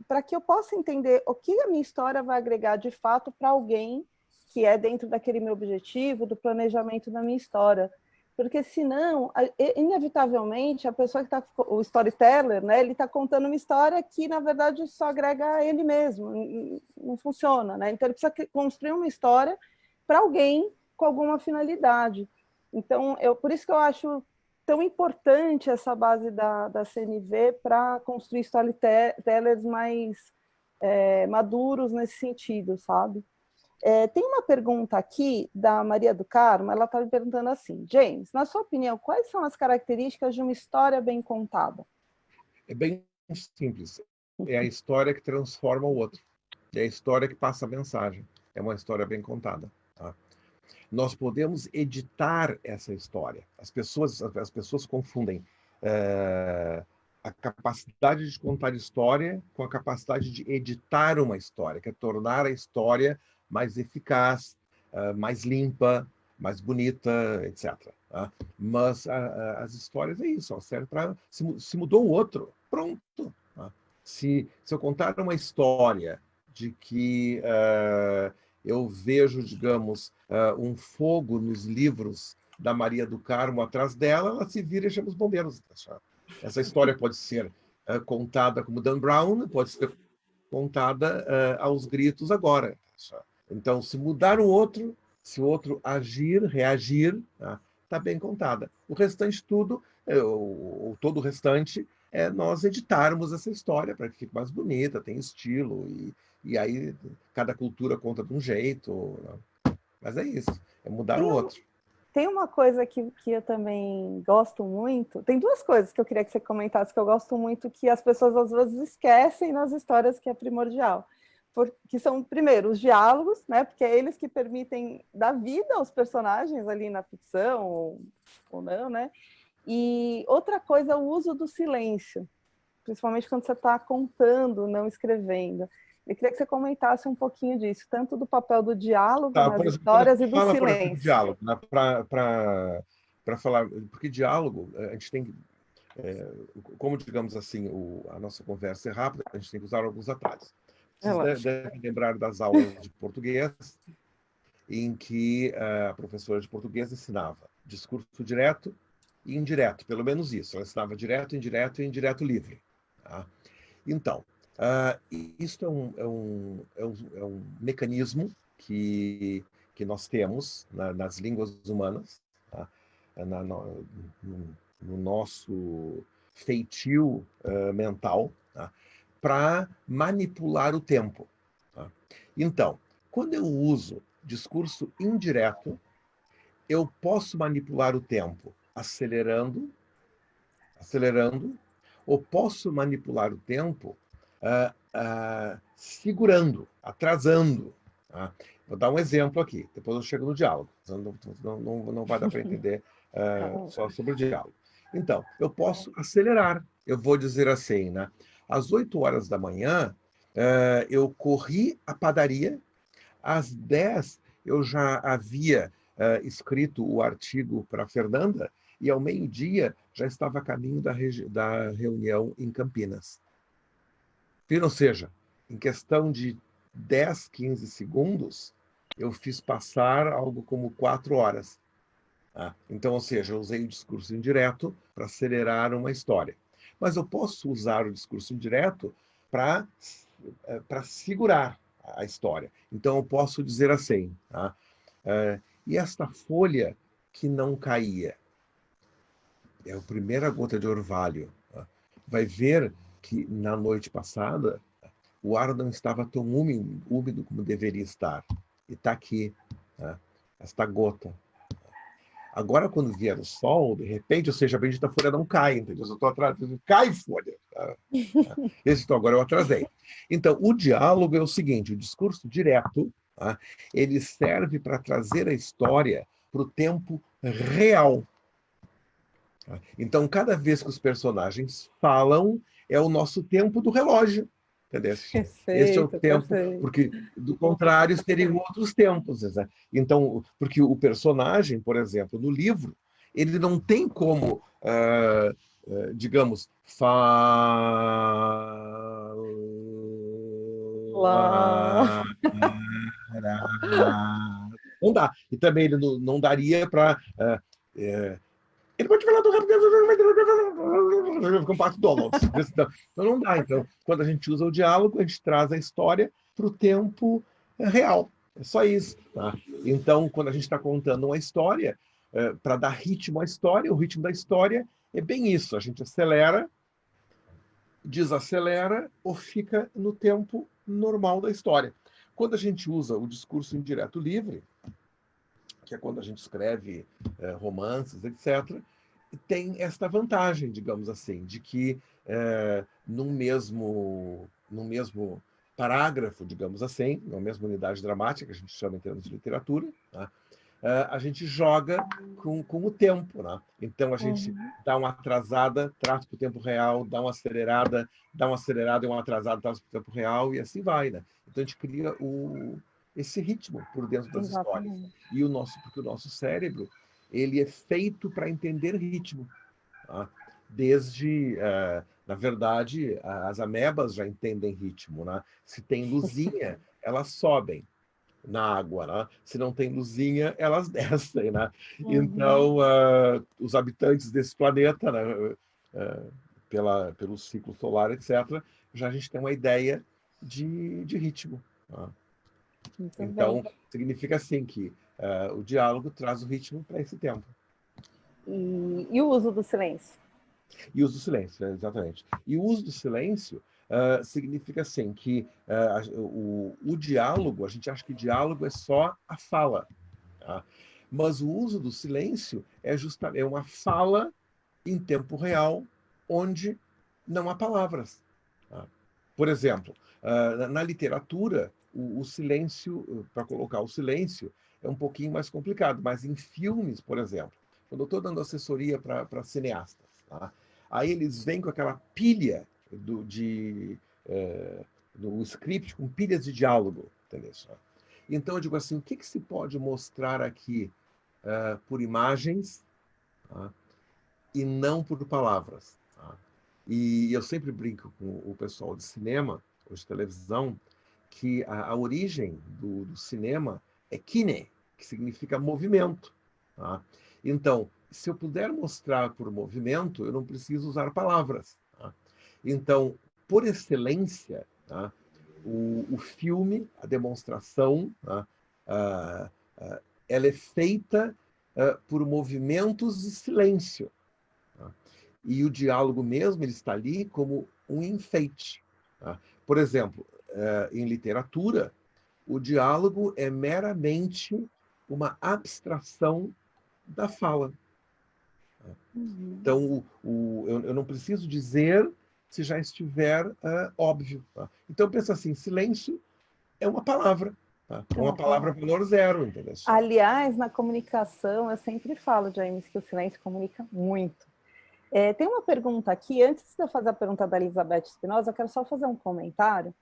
para que eu possa entender o que a minha história vai agregar de fato para alguém que é dentro daquele meu objetivo, do planejamento da minha história. Porque senão, inevitavelmente, a pessoa que está, o storyteller, né, ele está contando uma história que, na verdade, só agrega a ele mesmo, não funciona, né? Então, ele precisa construir uma história para alguém com alguma finalidade. Então, por isso que eu acho tão importante essa base da CNV para construir storytellers mais maduros nesse sentido, sabe? Tem uma pergunta aqui da Maria do Carmo, ela está me perguntando assim: James, na sua opinião, quais são as características de uma história bem contada? É bem simples. É a história que transforma o outro. É a história que passa a mensagem. É uma história bem contada. Tá? Nós podemos editar essa história. As pessoas confundem a capacidade de contar história com a capacidade de editar uma história, que é tornar a história mais eficaz, mais limpa, mais bonita, etc. Tá? Mas as histórias é isso, ó, serve para... Se mudou o outro, pronto. Tá? Se eu contar uma história de que eu vejo, digamos, um fogo nos livros da Maria do Carmo atrás dela, ela se vira e chama os bombeiros. Essa história pode ser contada como Dan Brown, pode ser contada aos gritos agora. Então, se mudar o outro, se o outro agir, reagir, está bem contada. O restante tudo, ou todo o restante, é nós editarmos essa história para que fique mais bonita, tenha estilo, e aí cada cultura conta de um jeito. Mas é isso, é mudar o outro. Tem uma coisa que eu também gosto muito, tem duas coisas que eu queria que você comentasse que eu gosto muito, que as pessoas às vezes esquecem nas histórias, que é primordial. Que são, primeiro, os diálogos, né? Porque é eles que permitem dar vida aos personagens ali na ficção, ou não, né? E outra coisa é o uso do silêncio, principalmente quando você está contando, não escrevendo. Eu queria que você comentasse um pouquinho disso, tanto do papel do diálogo nas exemplo, histórias e do fala, por exemplo, silêncio. diálogo, né? Para falar, porque diálogo, a gente tem, como digamos assim, a nossa conversa é rápida, a gente tem que usar alguns atalhos. Vocês devem lembrar das aulas de português, em que a professora de português ensinava discurso direto e indireto, pelo menos isso. Ela ensinava direto, indireto e indireto livre. Tá? Então, isso é um mecanismo que nós temos nas línguas humanas, tá? No nosso feitio mental, tá? Para manipular o tempo. Tá? Então, quando eu uso discurso indireto, eu posso manipular o tempo acelerando, ou posso manipular o tempo segurando, atrasando. Tá? Vou dar um exemplo aqui, depois eu chego no diálogo. Não vai dar para entender só sobre o diálogo. Então, eu posso acelerar. Eu vou dizer assim, né? Às 8 horas da manhã, eu corri à padaria. Às 10, eu já havia escrito o artigo para a Fernanda, e ao meio-dia já estava a caminho da reunião em Campinas. Ou seja, em questão de 10, 15 segundos, eu fiz passar algo como 4 horas. Então, ou seja, eu usei o discurso indireto para acelerar uma história. Mas eu posso usar o discurso indireto para segurar a história. Então, eu posso dizer assim, e esta folha que não caía, é a primeira gota de orvalho. Vai ver que na noite passada o ar não estava tão úmido como deveria estar. E está aqui, esta gota. Agora, quando vier o sol, de repente, ou seja, a bendita folha não cai, entendeu? Eu estou atrasado, cai folha. Agora eu atrasei. Então, o diálogo é o seguinte, o discurso direto, ele serve para trazer a história para o tempo real. Então, cada vez que os personagens falam, é o nosso tempo do relógio. Entendeu? Este é o tempo, Perfeito. porque, do contrário, teriam outros tempos. Né? Então, porque o personagem, por exemplo, no livro, ele não tem como, digamos, Lá. não dá. E também ele não daria para... ele pode falar do rápido, compacto Donald. Então não dá. Então, quando a gente usa o diálogo, a gente traz a história para o tempo real. É só isso. Tá? Então, quando a gente está contando uma história, para dar ritmo à história, o ritmo da história é bem isso. A gente acelera, desacelera ou fica no tempo normal da história. Quando a gente usa o discurso indireto livre, que é quando a gente escreve romances, etc., tem esta vantagem, digamos assim, de que num mesmo parágrafo, digamos assim, na mesma unidade dramática, que a gente chama em termos de literatura, tá? a gente joga com o tempo, né? Então, a gente dá uma atrasada, traz para o tempo real, dá uma acelerada e uma atrasada, traz para o tempo real, e assim vai, né? Então, a gente cria esse ritmo por dentro das histórias. Exatamente. Porque o nosso cérebro, ele é feito para entender ritmo. Tá? Na verdade, as amebas já entendem ritmo, né? Se tem luzinha, elas sobem na água, né? Se não tem luzinha, elas descem, né? Então, os habitantes desse planeta, né, pelo ciclo solar, etc., já a gente tem uma ideia de ritmo. Né? Muito bem. Então, significa assim que o diálogo traz o ritmo para esse tempo. E o uso do silêncio? E uso do silêncio, exatamente. E o uso do silêncio significa assim que o diálogo, a gente acha que diálogo é só a fala, tá? Mas o uso do silêncio é justamente uma fala em tempo real, onde não há palavras. Tá? Por exemplo, na literatura, o silêncio, para colocar o silêncio, é um pouquinho mais complicado, mas em filmes, por exemplo, quando eu estou dando assessoria para cineastas, tá? Aí eles vêm com aquela pilha do script, com pilhas de diálogo, entendeu? Então eu digo assim, o que se pode mostrar aqui por imagens, tá? E não por palavras. Tá? E eu sempre brinco com o pessoal de cinema, ou de televisão, que a origem do cinema é kine, que significa movimento. Tá? Então, se eu puder mostrar por movimento, eu não preciso usar palavras. Tá? Então, por excelência, tá? O filme, a demonstração, tá? Ela é feita por movimentos de silêncio. Tá? E o diálogo mesmo ele está ali como um enfeite. Tá? Por exemplo, em literatura, o diálogo é meramente uma abstração da fala. Tá? Então, eu não preciso dizer se já estiver óbvio. Tá? Então, pensa assim, silêncio é uma palavra. Tá? É É uma uma palavra palavra. valor zero, entendeu? Aliás, na comunicação, eu sempre falo, James, que o silêncio comunica muito. Tem uma pergunta aqui, antes de eu fazer a pergunta da Elizabeth Espinosa, eu quero só fazer um comentário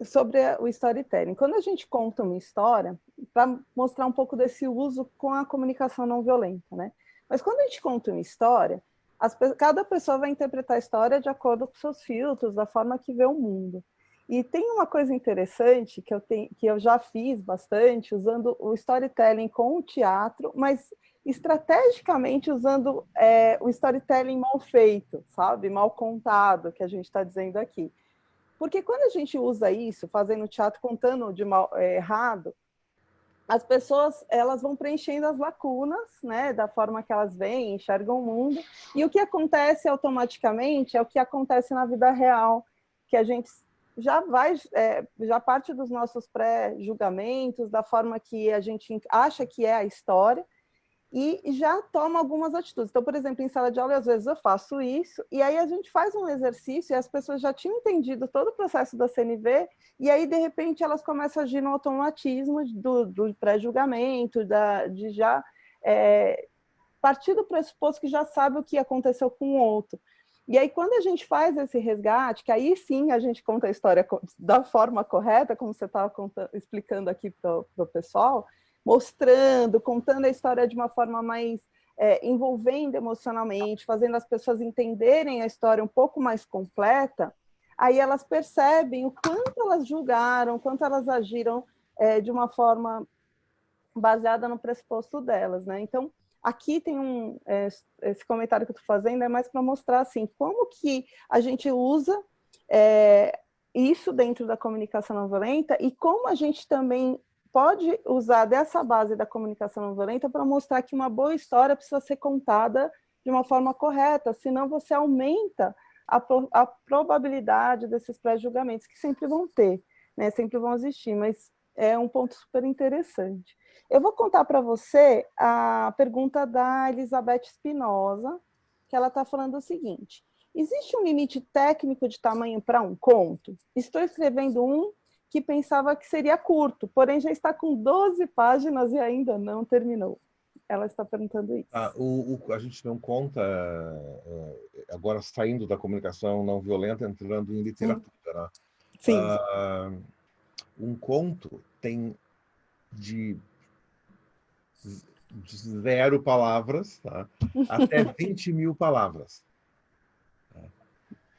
sobre o storytelling. Quando a gente conta uma história, para mostrar um pouco desse uso com a comunicação não violenta, né? Mas quando a gente conta uma história, cada pessoa vai interpretar a história de acordo com seus filtros, da forma que vê o mundo. E tem uma coisa interessante que eu já fiz bastante, usando o storytelling com o teatro, mas estrategicamente usando o storytelling mal feito, sabe? Mal contado, que a gente está dizendo aqui. Porque quando a gente usa isso, fazendo teatro, contando errado, as pessoas elas vão preenchendo as lacunas, né, da forma que elas veem, enxergam o mundo, e o que acontece automaticamente é o que acontece na vida real, que a gente já parte dos nossos pré-julgamentos, da forma que a gente acha que é a história, e já toma algumas atitudes. Então, por exemplo, em sala de aula, às vezes eu faço isso, e aí a gente faz um exercício e as pessoas já tinham entendido todo o processo da CNV, e aí, de repente, elas começam a agir no automatismo do pré-julgamento, de já partir do pressuposto que já sabe o que aconteceu com o outro. E aí, quando a gente faz esse resgate, que aí sim a gente conta a história da forma correta, como você estava explicando aqui para o pessoal, mostrando, contando a história de uma forma mais envolvendo emocionalmente, fazendo as pessoas entenderem a história um pouco mais completa, aí elas percebem o quanto elas julgaram, o quanto elas agiram de uma forma baseada no pressuposto delas, né? Então, aqui tem esse comentário que eu estou fazendo é mais para mostrar assim como que a gente usa isso dentro da comunicação não violenta e como a gente também pode usar dessa base da comunicação não violenta para mostrar que uma boa história precisa ser contada de uma forma correta, senão você aumenta a probabilidade desses pré-julgamentos que sempre vão ter, né? Sempre vão existir, mas é um ponto super interessante. Eu vou contar para você a pergunta da Elizabeth Espinosa, que ela está falando o seguinte: existe um limite técnico de tamanho para um conto? Estou escrevendo um que pensava que seria curto, porém já está com 12 páginas e ainda não terminou. Ela está perguntando isso. A gente não conta, agora saindo da comunicação não violenta, entrando em literatura, né? Sim. Um conto tem de 0 palavras, tá? Até 20 mil palavras.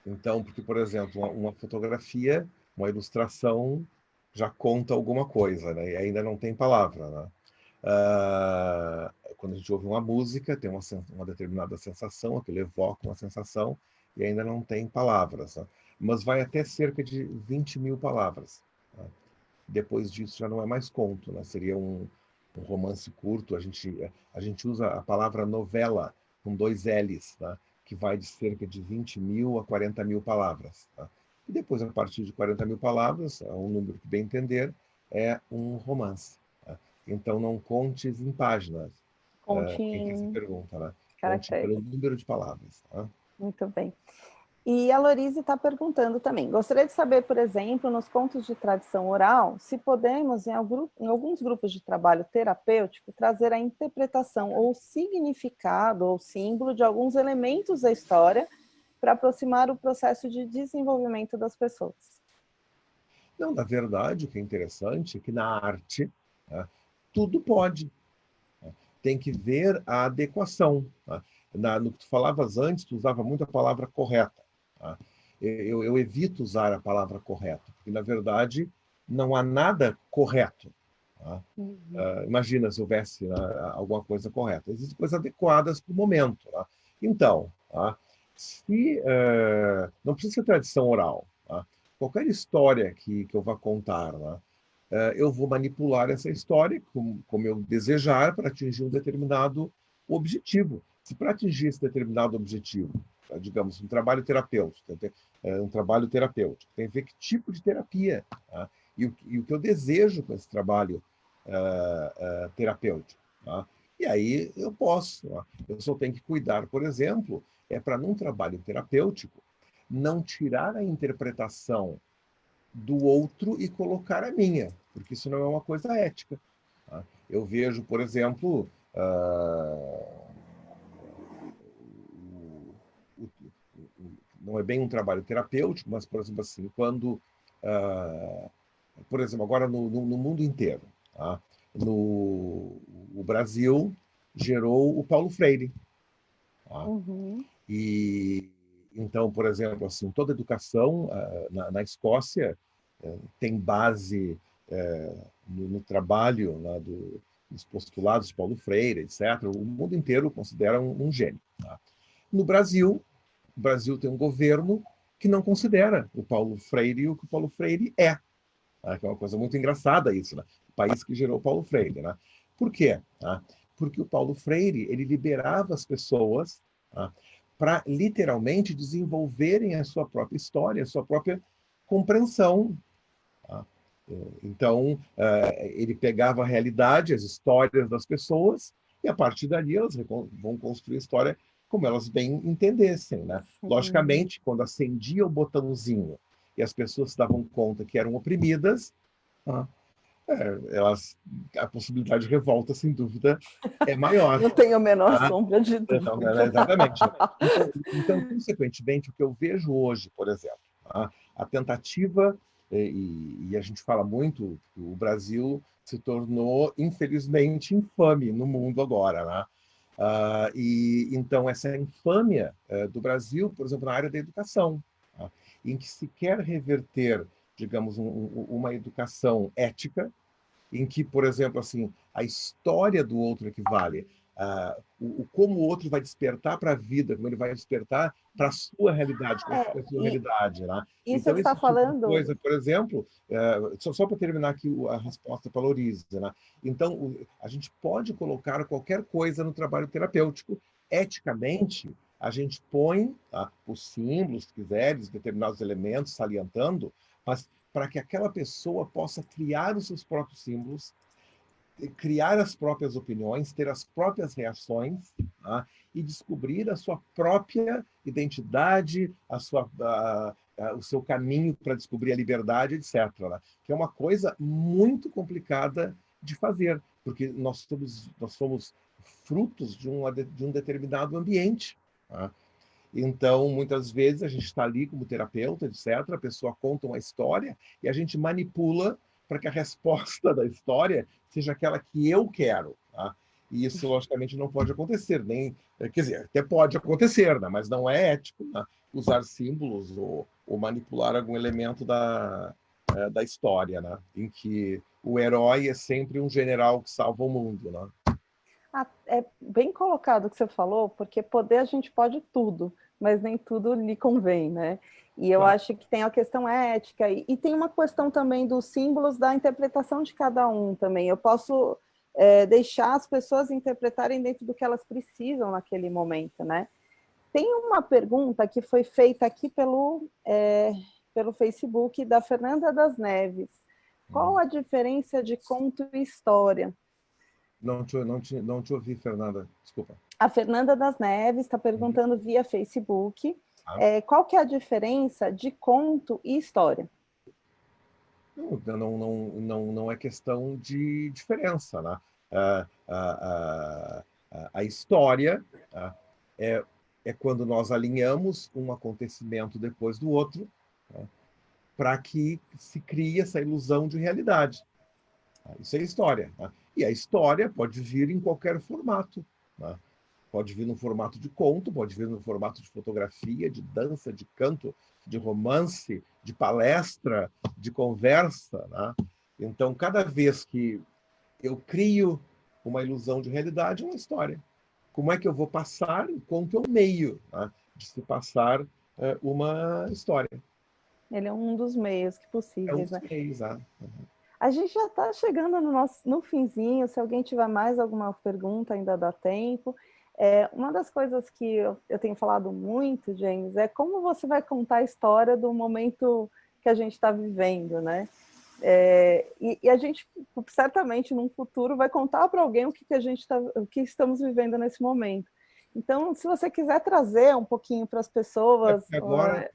Então, porque, por exemplo, uma fotografia, uma ilustração já conta alguma coisa, né? E ainda não tem palavra, né? Quando a gente ouve uma música, tem uma determinada sensação, aquilo evoca uma sensação, e ainda não tem palavras, né? Mas vai até cerca de 20 mil palavras. Né? Depois disso já não é mais conto, né? Seria um romance curto. A gente usa a palavra novela, com 2 L's, né? Que vai de cerca de 20 mil a 40 mil palavras. Tá? E depois, a partir de 40 mil palavras, um número que bem entender, é um romance. Tá? Então, não contes em páginas. Conte Quem se em pergunta, né? Conte caracteres. pelo número de palavras. Tá? Muito bem. E a Lorize está perguntando também, gostaria de saber, por exemplo, nos contos de tradição oral, se podemos, em alguns grupos de trabalho terapêutico, trazer a interpretação ou significado ou símbolo de alguns elementos da história para aproximar o processo de desenvolvimento das pessoas. Não, na verdade, o que é interessante é que na arte, né, tudo pode. Né? Tem que ver a adequação. Né? No que tu falavas antes, tu usava muito a palavra correta. Tá? Eu evito usar a palavra correta, porque, na verdade, não há nada correto. Tá? Imagina se houvesse, né, alguma coisa correta. Existem coisas adequadas para o momento. Tá? Então, tá? Não precisa ser tradição oral. Tá? Qualquer história que eu vá contar, né, eu vou manipular essa história como eu desejar para atingir um determinado objetivo. Se para atingir esse determinado objetivo, digamos, um trabalho terapêutico, tem que ver que tipo de terapia, tá? E o que eu desejo com esse trabalho terapêutico. Tá? E aí eu posso. Tá? Eu só tenho que cuidar, por exemplo, para num trabalho terapêutico, não tirar a interpretação do outro e colocar a minha, porque isso não é uma coisa ética. Tá? Eu vejo, por exemplo, não é bem um trabalho terapêutico, mas, por exemplo, assim, quando, por exemplo, agora no mundo inteiro, tá? O Brasil gerou o Paulo Freire. Tá? E então, por exemplo, assim, toda educação na Escócia tem base no trabalho, né, dos postulados de Paulo Freire, etc. O mundo inteiro considera um gênio. Tá? No Brasil, o Brasil tem um governo que não considera o Paulo Freire o que o Paulo Freire é. Tá? Que é uma coisa muito engraçada isso, né? O país que gerou o Paulo Freire. Né? Por quê? Tá? Porque o Paulo Freire ele liberava as pessoas, tá, para literalmente desenvolverem a sua própria história, a sua própria compreensão. Tá? Então, ele pegava a realidade, as histórias das pessoas, e a partir dali elas vão construir a história como elas bem entendessem. Né? Logicamente, quando acendia o botãozinho e as pessoas se davam conta que eram oprimidas, tá? A possibilidade de revolta, sem dúvida, é maior. Não tenho a menor Tá? sombra de dúvida. Então, exatamente. Então, consequentemente, o que eu vejo hoje, por exemplo, tá? A tentativa, e a gente fala muito, que o Brasil se tornou, infelizmente, infame no mundo agora. Né? E então, essa infâmia do Brasil, por exemplo, na área da educação, tá? Em que se quer reverter, digamos, uma educação ética, em que, por exemplo, assim, a história do outro é que vale, como o outro vai despertar para a vida, como ele vai despertar para a sua realidade, qual é a sua realidade. Né? Isso Então, está esse tipo de falando... coisa, por exemplo, só para terminar aqui a resposta para a Lorize, né? Então, a gente pode colocar qualquer coisa no trabalho terapêutico, eticamente, a gente põe, tá, os símbolos, se quiseres, determinados elementos, salientando, mas para que aquela pessoa possa criar os seus próprios símbolos, criar as próprias opiniões, ter as próprias reações, tá? E descobrir a sua própria identidade, o seu caminho para descobrir a liberdade, etc. Né? Que é uma coisa muito complicada de fazer, porque nós somos frutos de um determinado ambiente. Tá? Então, muitas vezes, a gente está ali como terapeuta, etc., a pessoa conta uma história e a gente manipula para que a resposta da história seja aquela que eu quero. Tá? E isso, logicamente, não pode acontecer. Quer dizer, até pode acontecer, né? Mas não é ético, né? Usar símbolos ou manipular algum elemento da história, né? Em que o herói é sempre um general que salva o mundo. Né? É bem colocado o que você falou, porque poder a gente pode tudo, mas nem tudo lhe convém, né? E eu acho que tem a questão ética, e tem uma questão também dos símbolos da interpretação de cada um também. Eu posso deixar as pessoas interpretarem dentro do que elas precisam naquele momento, né? Tem uma pergunta que foi feita aqui pelo Facebook, da Fernanda das Neves. Qual a diferença de conto e história? Não te ouvi, Fernanda. Desculpa. A Fernanda das Neves está perguntando via Facebook qual que é a diferença de conto e história. Não é questão de diferença. Né? A história é quando nós alinhamos um acontecimento depois do outro, né, para que se crie essa ilusão de realidade. Isso é história. Né? E a história pode vir em qualquer formato. Né? Pode vir no formato de conto, pode vir no formato de fotografia, de dança, de canto, de romance, de palestra, de conversa. Né? Então, cada vez que eu crio uma ilusão de realidade, é uma história. Como é que eu vou passar? O conto é o meio, né, de se passar uma história. Ele é um dos meios É um possíveis, dos né? meios. A gente já está chegando no finzinho. Se alguém tiver mais alguma pergunta, ainda dá tempo. Uma das coisas que eu tenho falado muito, James, é como você vai contar a história do momento que a gente está vivendo, né? E a gente certamente num futuro vai contar para alguém o que estamos vivendo nesse momento. Então, se você quiser trazer um pouquinho para as pessoas Agora,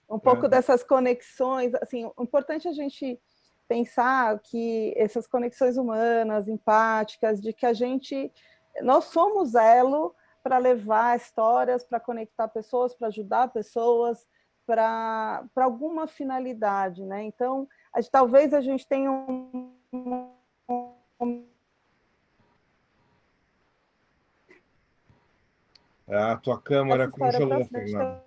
um pouco dessas conexões, assim, o importante é a gente pensar que essas conexões humanas, empáticas, de que nós somos elo para levar histórias, para conectar pessoas, para ajudar pessoas, para alguma finalidade, né? Então, talvez a gente tenha a tua câmera essa história para congelou, frente Fernanda.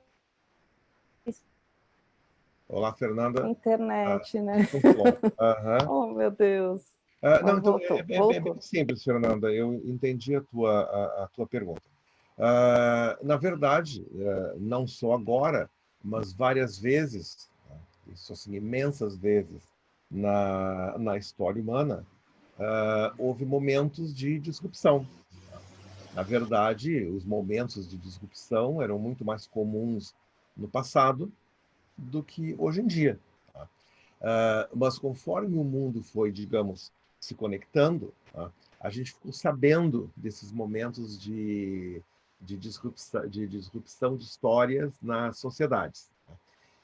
Olá, Fernanda. internet, né? Congelou. Uhum. Oh, meu Deus. Não, Mas então voltou, é bem voltou. simples, Fernanda. Eu entendi a tua pergunta. Na verdade, não só agora, mas várias vezes, isso assim, imensas vezes na história humana, houve momentos de disrupção. Na verdade, os momentos de disrupção eram muito mais comuns no passado do que hoje em dia. Tá? Mas conforme o mundo foi, digamos, se conectando, tá? A gente ficou sabendo desses momentos disrupção de histórias nas sociedades. Tá?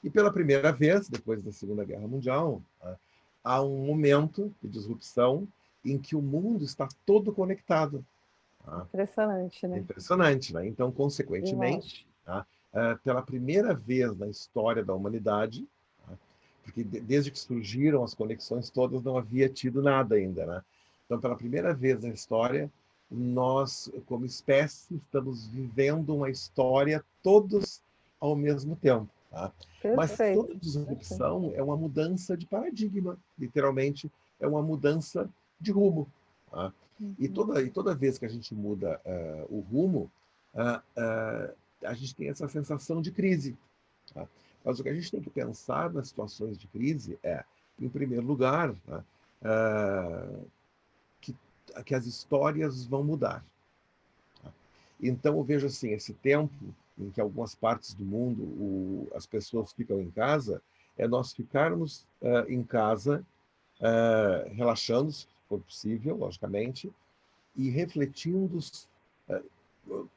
E pela primeira vez, depois da Segunda Guerra Mundial, tá? Há um momento de disrupção em que o mundo está todo conectado. Tá? Impressionante, É né? impressionante, né? Então, Eu acho. consequentemente, tá? Pela primeira vez na história da humanidade, tá? Porque desde que surgiram as conexões todas, não havia tido nada ainda, né? Então, pela primeira vez na história, nós, como espécie, estamos vivendo uma história todos ao mesmo tempo. Tá? Mas Perfeito. toda disrupção é uma mudança de paradigma, literalmente, é uma mudança de rumo. Tá? E toda vez que a gente muda o rumo, a gente tem essa sensação de crise. Tá? Mas o que a gente tem que pensar nas situações de crise é, em primeiro lugar, tá? Que as histórias vão mudar. Tá? Então, eu vejo assim, esse tempo em que algumas partes do mundo as pessoas ficam em casa, é nós ficarmos em casa, relaxando, se for possível, logicamente, e refletindo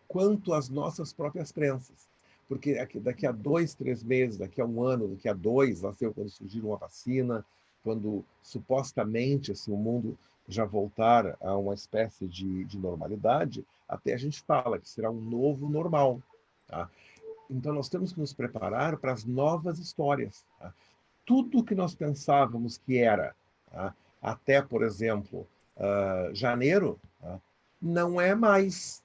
quanto às nossas próprias crenças. porque daqui a 2, 3 meses, daqui a 1 ano, daqui a 2, lá sei eu, quando surgir uma vacina, quando supostamente assim, o mundo já voltar a uma espécie de normalidade, até a gente fala que será um novo normal. Tá? Então, nós temos que nos preparar para as novas histórias. Tá? Tudo que nós pensávamos que era, tá? Até, por exemplo, janeiro, tá? Não é mais.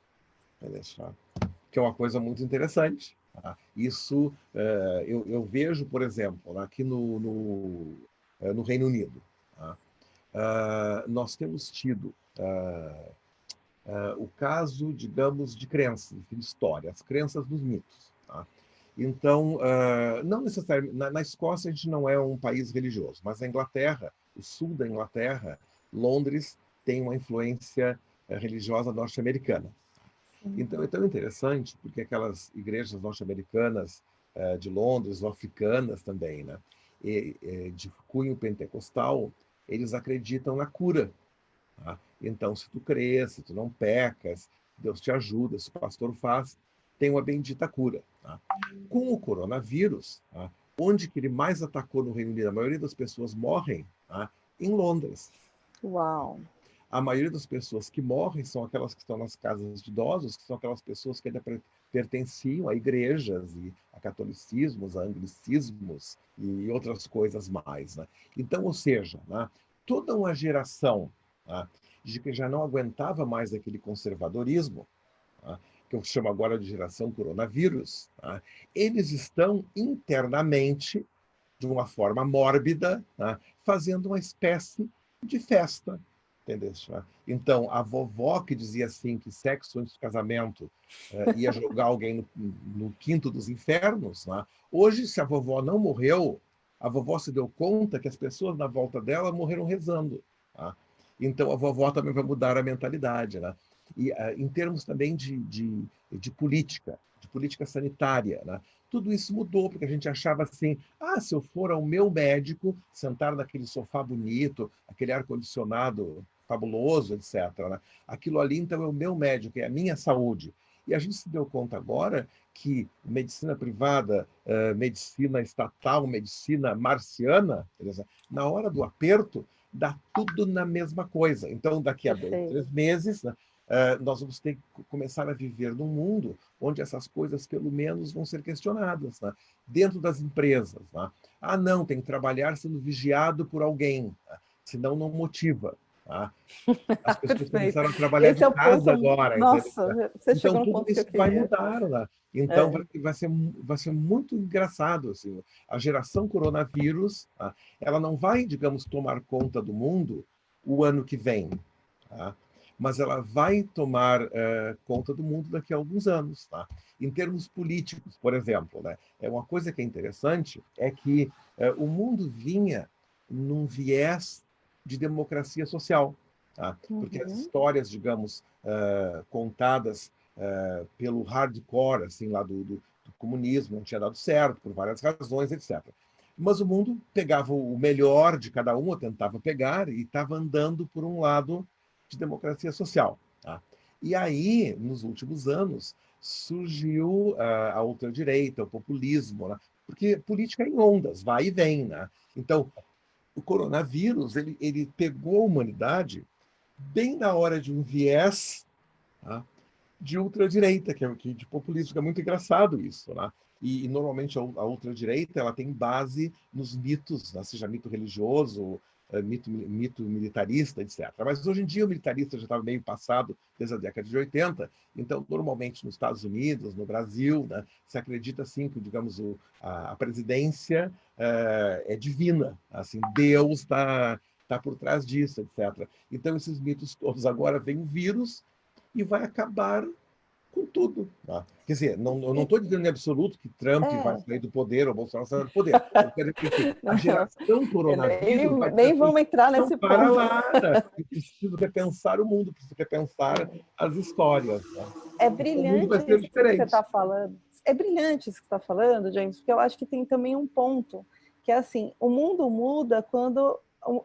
Que é uma coisa muito interessante. Tá? Isso eu vejo, por exemplo, aqui no Reino Unido. Tá? Nós temos tido o caso, digamos, de crenças, de história, as crenças dos mitos. Tá? Então, não necessariamente, na Escócia a gente não é um país religioso, mas na Inglaterra, o sul da Inglaterra, Londres, tem uma influência religiosa norte-americana. Então, é tão interessante, porque aquelas igrejas norte-americanas de Londres, ou africanas também, né, de cunho pentecostal, eles acreditam na cura. Tá? Então, se tu crês, se tu não pecas, Deus te ajuda, se o pastor faz, tem uma bendita cura. Tá? Com o coronavírus, tá? Onde que ele mais atacou no Reino Unido, a maioria das pessoas morrem, tá? Em Londres. Uau! A maioria das pessoas que morrem são aquelas que estão nas casas de idosos, que são aquelas pessoas que ainda pertenciam a igrejas, e a catolicismos, a anglicismos e outras coisas mais. Né? Então, ou seja, né, toda uma geração, né, de que já não aguentava mais aquele conservadorismo, né, que eu chamo agora de geração coronavírus, né, eles estão internamente, de uma forma mórbida, né, fazendo uma espécie de festa. Entendeu? Então, a vovó que dizia assim que sexo antes do casamento ia jogar alguém no quinto dos infernos, né? Hoje, se a vovó não morreu, a vovó se deu conta que as pessoas na volta dela morreram rezando. Tá? Então, a vovó também vai mudar a mentalidade. Né? E em termos também de política sanitária, né? Tudo isso mudou, porque a gente achava assim, se eu for ao meu médico, sentar naquele sofá bonito, aquele ar-condicionado fabuloso, etc. Né? Aquilo ali, então, é o meu médico, é a minha saúde. E a gente se deu conta agora que medicina privada, medicina estatal, medicina marciana, na hora do aperto, dá tudo na mesma coisa. Então, daqui a 2, 3 meses, né, nós vamos ter que começar a viver num mundo onde essas coisas, pelo menos, vão ser questionadas. Né? Dentro das empresas. Né? Não, tem que trabalhar sendo vigiado por alguém, né? Senão não motiva. Tá? As pessoas Perfeito. começaram a trabalhar Esse de é o ponto. casa agora. Nossa, você Então, chegou no tudo ponto que eu isso vai queria. mudar. Né? Então, vai ser muito engraçado. Assim. A geração coronavírus, tá? Ela não vai, digamos, tomar conta do mundo o ano que vem. Tá? Mas ela vai tomar conta do mundo daqui a alguns anos. Tá? Em termos políticos, por exemplo, né? Uma coisa que é interessante é que o mundo vinha num viés de democracia social. Tá? Porque as histórias, digamos, contadas pelo hardcore, assim, lá do comunismo, não tinha dado certo, por várias razões, etc. Mas o mundo pegava o melhor de cada um, ou tentava pegar, e estava andando por um lado de democracia social. Tá? E aí, nos últimos anos, surgiu a ultradireita, o populismo, né? Porque política é em ondas, vai e vem. Né? Então, o coronavírus ele pegou a humanidade bem na hora de um viés, tá? De ultradireita, que de populismo, que é muito engraçado isso. Né? E normalmente a ultradireita ela tem base nos mitos, né? Seja mito religioso, mito militarista, etc. Mas hoje em dia o militarista já estava meio passado desde a década de 80, então normalmente nos Estados Unidos, no Brasil, né, se acredita assim que, digamos, a presidência é divina, assim, Deus está por trás disso, etc. Então esses mitos todos, agora vem o vírus e vai acabar com tudo. Tá? Quer dizer, eu não estou dizendo em absoluto que Trump vai sair do poder ou Bolsonaro vai sair do poder. Eu quero dizer que a geração coronavírus vai dizer Nem assim, vamos entrar não, nesse para ponto. lá, eu preciso repensar o mundo, preciso repensar as histórias. Tá? É Então, o mundo vai brilhante ser isso que você diferente. está falando. É brilhante isso que você está falando, James, porque eu acho que tem também um ponto, que é assim, o mundo muda quando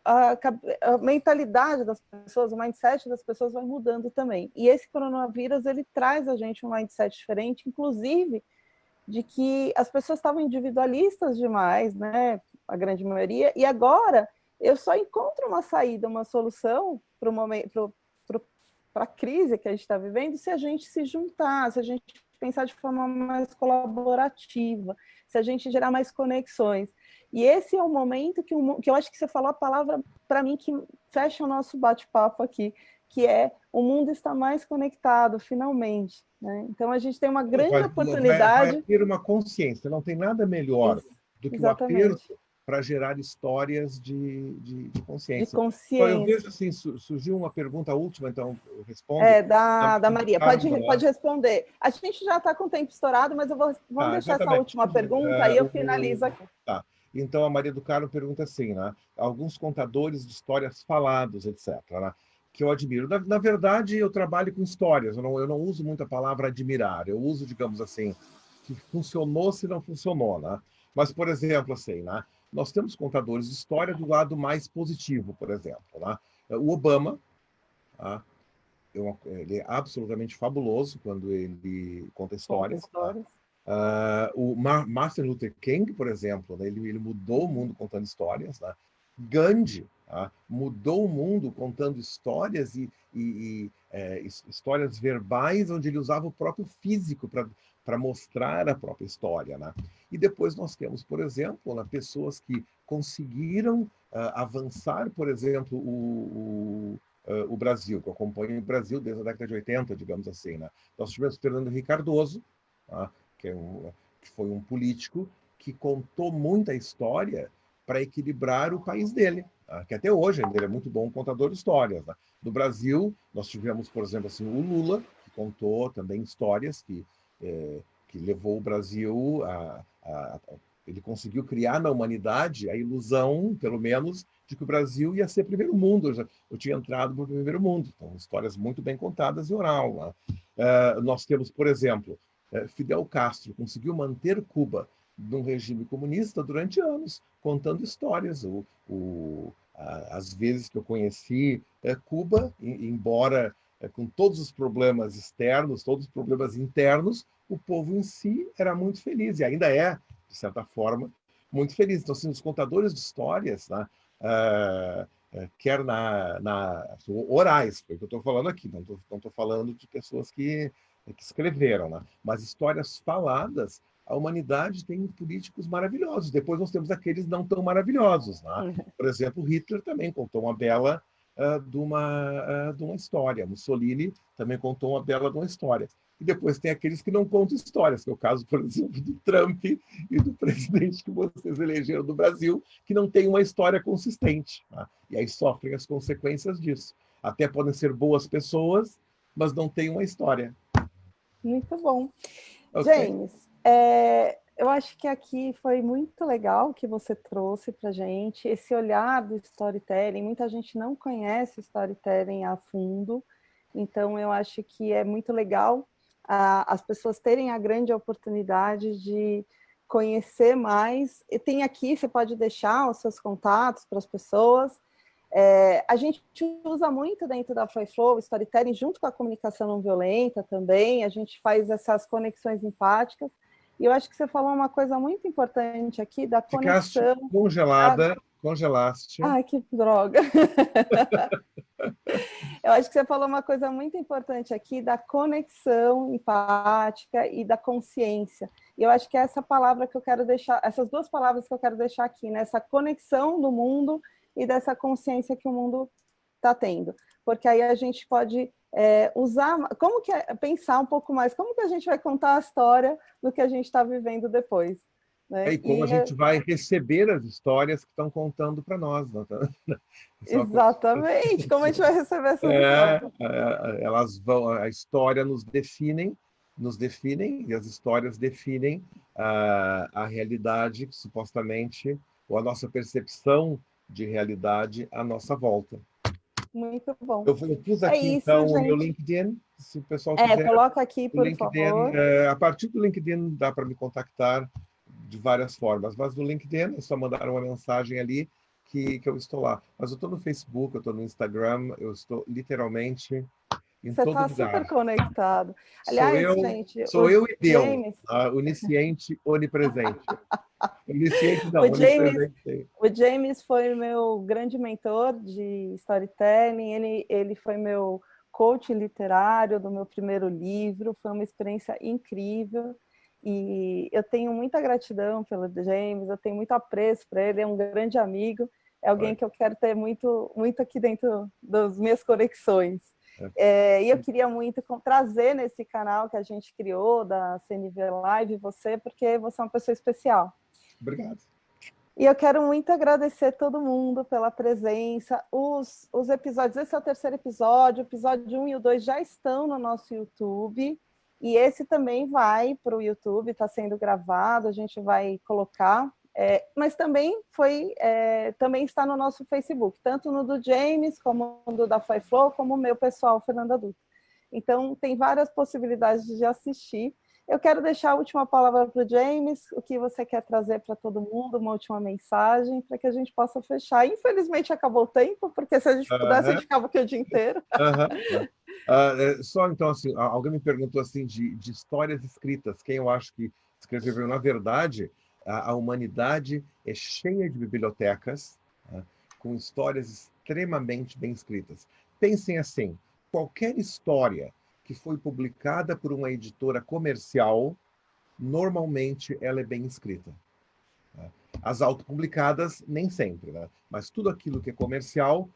a mentalidade das pessoas, o mindset das pessoas vai mudando também. E esse coronavírus, ele traz a gente um mindset diferente, inclusive de que as pessoas estavam individualistas demais, né? A grande maioria, e agora eu só encontro uma saída, uma solução para o momento, para a crise que a gente está vivendo, se a gente se juntar, se a gente pensar de forma mais colaborativa, se a gente gerar mais conexões. E esse é o momento que eu acho que você falou a palavra, para mim, que fecha o nosso bate-papo aqui, que é o mundo está mais conectado, finalmente. Né? Então, a gente tem uma grande oportunidade... Vai ter uma consciência, não tem nada melhor do que o Exatamente. aperto para gerar histórias de De consciência. Então, eu vejo consciência. assim, surgiu uma pergunta última, então eu respondo. Da Maria. Pode responder. A gente já está com o tempo estourado, mas vamos deixar essa última pergunta e eu finalizo aqui. Tá. Então, a Maria do Carmo pergunta assim, né? Alguns contadores de histórias falados, etc., né? Que eu admiro. Na verdade, eu trabalho com histórias, eu não uso muito a palavra admirar, eu uso, digamos assim, que funcionou se não funcionou, né? Mas, por exemplo, assim, né? Nós temos contadores de história do lado mais positivo, por exemplo, né? O Obama, tá? Ele é absolutamente fabuloso quando ele conta histórias. Tá? O Martin Luther King, por exemplo, né? Ele mudou o mundo contando histórias. Né? Gandhi, tá? Mudou o mundo contando histórias histórias verbais, onde ele usava o próprio físico para mostrar a própria história. Né? E depois nós temos, por exemplo, né, pessoas que conseguiram avançar, por exemplo, o Brasil, que eu acompanho o Brasil desde a década de 80, digamos assim. Né? Nós tivemos Fernando Henrique Cardoso, tá? que foi um político que contou muita história para equilibrar o país dele, tá? Que até hoje ainda é muito bom contador de histórias. Né? No Brasil, nós tivemos, por exemplo, assim, o Lula, que contou também histórias que levou o Brasil ele conseguiu criar na humanidade a ilusão, pelo menos, de que o Brasil ia ser primeiro mundo. Eu tinha entrado para o primeiro mundo. Então, histórias muito bem contadas e oral. Né? Nós temos, por exemplo, Fidel Castro conseguiu manter Cuba num regime comunista durante anos, contando histórias. As vezes que eu conheci Cuba, embora com todos os problemas externos, todos os problemas internos, o povo em si era muito feliz, e ainda é, de certa forma, muito feliz. Então, assim, os contadores de histórias, né, quer orais, foi o que eu estou falando aqui, não estou falando de pessoas que escreveram, né? Mas histórias faladas, a humanidade tem políticos maravilhosos. Depois nós temos aqueles não tão maravilhosos. Né? Por exemplo, Hitler também contou uma bela de uma história. Mussolini também contou uma bela de uma história. E depois tem aqueles que não contam histórias, que é o caso, por exemplo, do Trump e do presidente que vocês elegeram do Brasil, que não tem uma história consistente. Né? E aí sofrem as consequências disso. Até podem ser boas pessoas, mas não têm uma história. Muito bom. Okay. James, eu acho que aqui foi muito legal que você trouxe para a gente esse olhar do storytelling. Muita gente não conhece storytelling a fundo, então eu acho que é muito legal as pessoas terem a grande oportunidade de conhecer mais. E tem aqui, você pode deixar os seus contatos para as pessoas. A gente usa muito dentro da Fly-Flow o storytelling junto com a comunicação não violenta também, a gente faz essas conexões empáticas, e eu acho que você falou uma coisa muito importante aqui da Ficaste conexão... congelaste. Ai, que droga! Eu acho que você falou uma coisa muito importante aqui da conexão empática e da consciência, e eu acho que é essa palavra que eu quero deixar, essas duas palavras que eu quero deixar aqui, né? Essa conexão do mundo e dessa consciência que o mundo está tendo. Porque aí a gente pode usar... pensar um pouco mais, como que a gente vai contar a história do que a gente está vivendo depois? Né? E como a gente vai receber as histórias que estão contando para nós. Né? Exatamente, como a gente vai receber essas histórias? Elas vão, a história nos define, e as histórias definem a realidade, que, supostamente, ou a nossa percepção de realidade à nossa volta. Muito bom. Eu pus aqui, isso, então, gente. o meu LinkedIn, se o pessoal quiser. Coloca aqui, por LinkedIn, favor. A partir do LinkedIn dá para me contactar de várias formas, mas no LinkedIn é só mandar uma mensagem ali que eu estou lá. Mas eu estou no Facebook, eu estou no Instagram, eu estou literalmente em Você todo está lugar. super conectado. Aliás, gente, Sou eu e Deus, James, onisciente, onipresente. Onisciente não, o James, onipresente. o James foi meu grande mentor de storytelling, ele foi meu coach literário do meu primeiro livro, foi uma experiência incrível, e eu tenho muita gratidão pelo James, eu tenho muito apreço para ele, é um grande amigo, é alguém que eu quero ter muito, muito aqui dentro das minhas conexões. E eu queria muito trazer nesse canal que a gente criou, da CNV Live, você, porque você é uma pessoa especial. Obrigado. E eu quero muito agradecer todo mundo pela presença. Os episódios, esse é o terceiro episódio, o episódio 1 e o 2 já estão no nosso YouTube, e esse também vai para o YouTube, está sendo gravado, a gente vai colocar, mas também também está no nosso Facebook, tanto no do James, como no da Fly-Flow, como o meu pessoal, Fernanda Dutra. Então, tem várias possibilidades de assistir. Eu quero deixar a última palavra para o James, o que você quer trazer para todo mundo, uma última mensagem, para que a gente possa fechar. Infelizmente, acabou o tempo, porque se a gente pudesse, a gente ficava aqui o dia inteiro. Só então, assim, alguém me perguntou assim de histórias escritas, quem eu acho que escreveu. Na verdade, a humanidade é cheia de bibliotecas, com histórias extremamente bem escritas. Pensem assim, qualquer história que foi publicada por uma editora comercial, normalmente ela é bem escrita. As autopublicadas, nem sempre, né? Mas tudo aquilo que é comercial,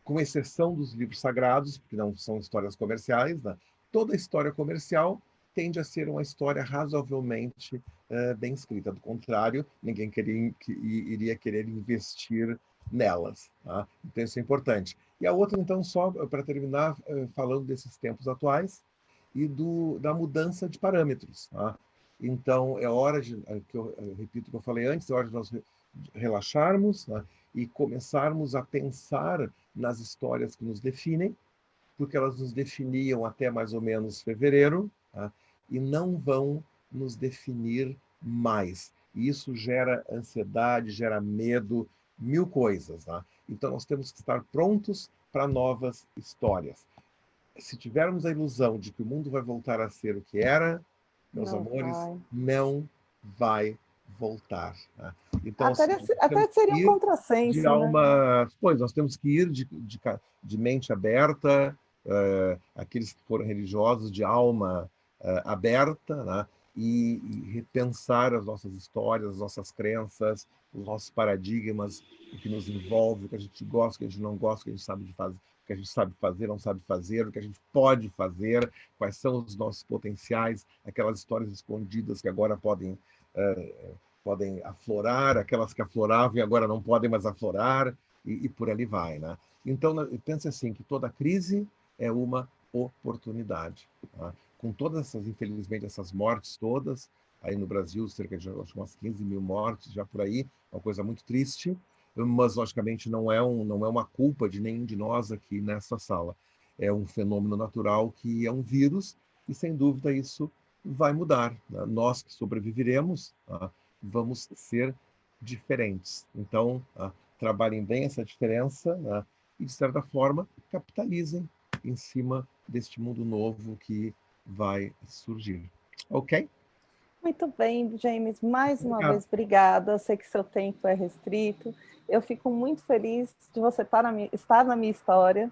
com exceção dos livros sagrados, porque não são histórias comerciais, né? Toda história comercial tende a ser uma história razoavelmente bem escrita. Do contrário, ninguém iria querer investir nelas. Tá? Então, isso é importante. E a outra, então, só para terminar, falando desses tempos atuais e da mudança de parâmetros. Tá? Então, é hora de, eu repito o que eu falei antes, é hora de nós relaxarmos, né? E começarmos a pensar nas histórias que nos definem, porque elas nos definiam até mais ou menos fevereiro, tá? E não vão nos definir mais. E isso gera ansiedade, gera medo, mil coisas. Tá? Então, nós temos que estar prontos para novas histórias. Se tivermos a ilusão de que o mundo vai voltar a ser o que era, meus amores, não vai voltar. Tá? Então, assim, até seria um de contrassenso, né? alma... Pois, nós temos que ir de mente aberta, aqueles que foram religiosos de alma aberta, né? E repensar as nossas histórias, as nossas crenças, os nossos paradigmas, o que nos envolve, o que a gente gosta, o que a gente não gosta, o que a gente sabe de fazer, o que a gente sabe fazer, não sabe fazer, o que a gente pode fazer, quais são os nossos potenciais, aquelas histórias escondidas que agora podem aflorar, aquelas que afloravam e agora não podem mais aflorar, e por ali vai. Né? Então, pense assim, que toda crise é uma oportunidade. Tá? Com todas essas, infelizmente, essas mortes todas, aí no Brasil, cerca de umas 15 mil mortes já por aí, uma coisa muito triste, mas, logicamente, não é uma culpa de nenhum de nós aqui nessa sala. É um fenômeno natural que é um vírus, e, sem dúvida, isso vai mudar. Né? Nós que sobreviveremos, vamos ser diferentes. Então, trabalhem bem essa diferença e, de certa forma, capitalizem em cima deste mundo novo que vai surgir. Ok? Muito bem, James. Mais uma Obrigado. vez, obrigada. Eu sei que seu tempo é restrito. Eu fico muito feliz de você estar na minha história.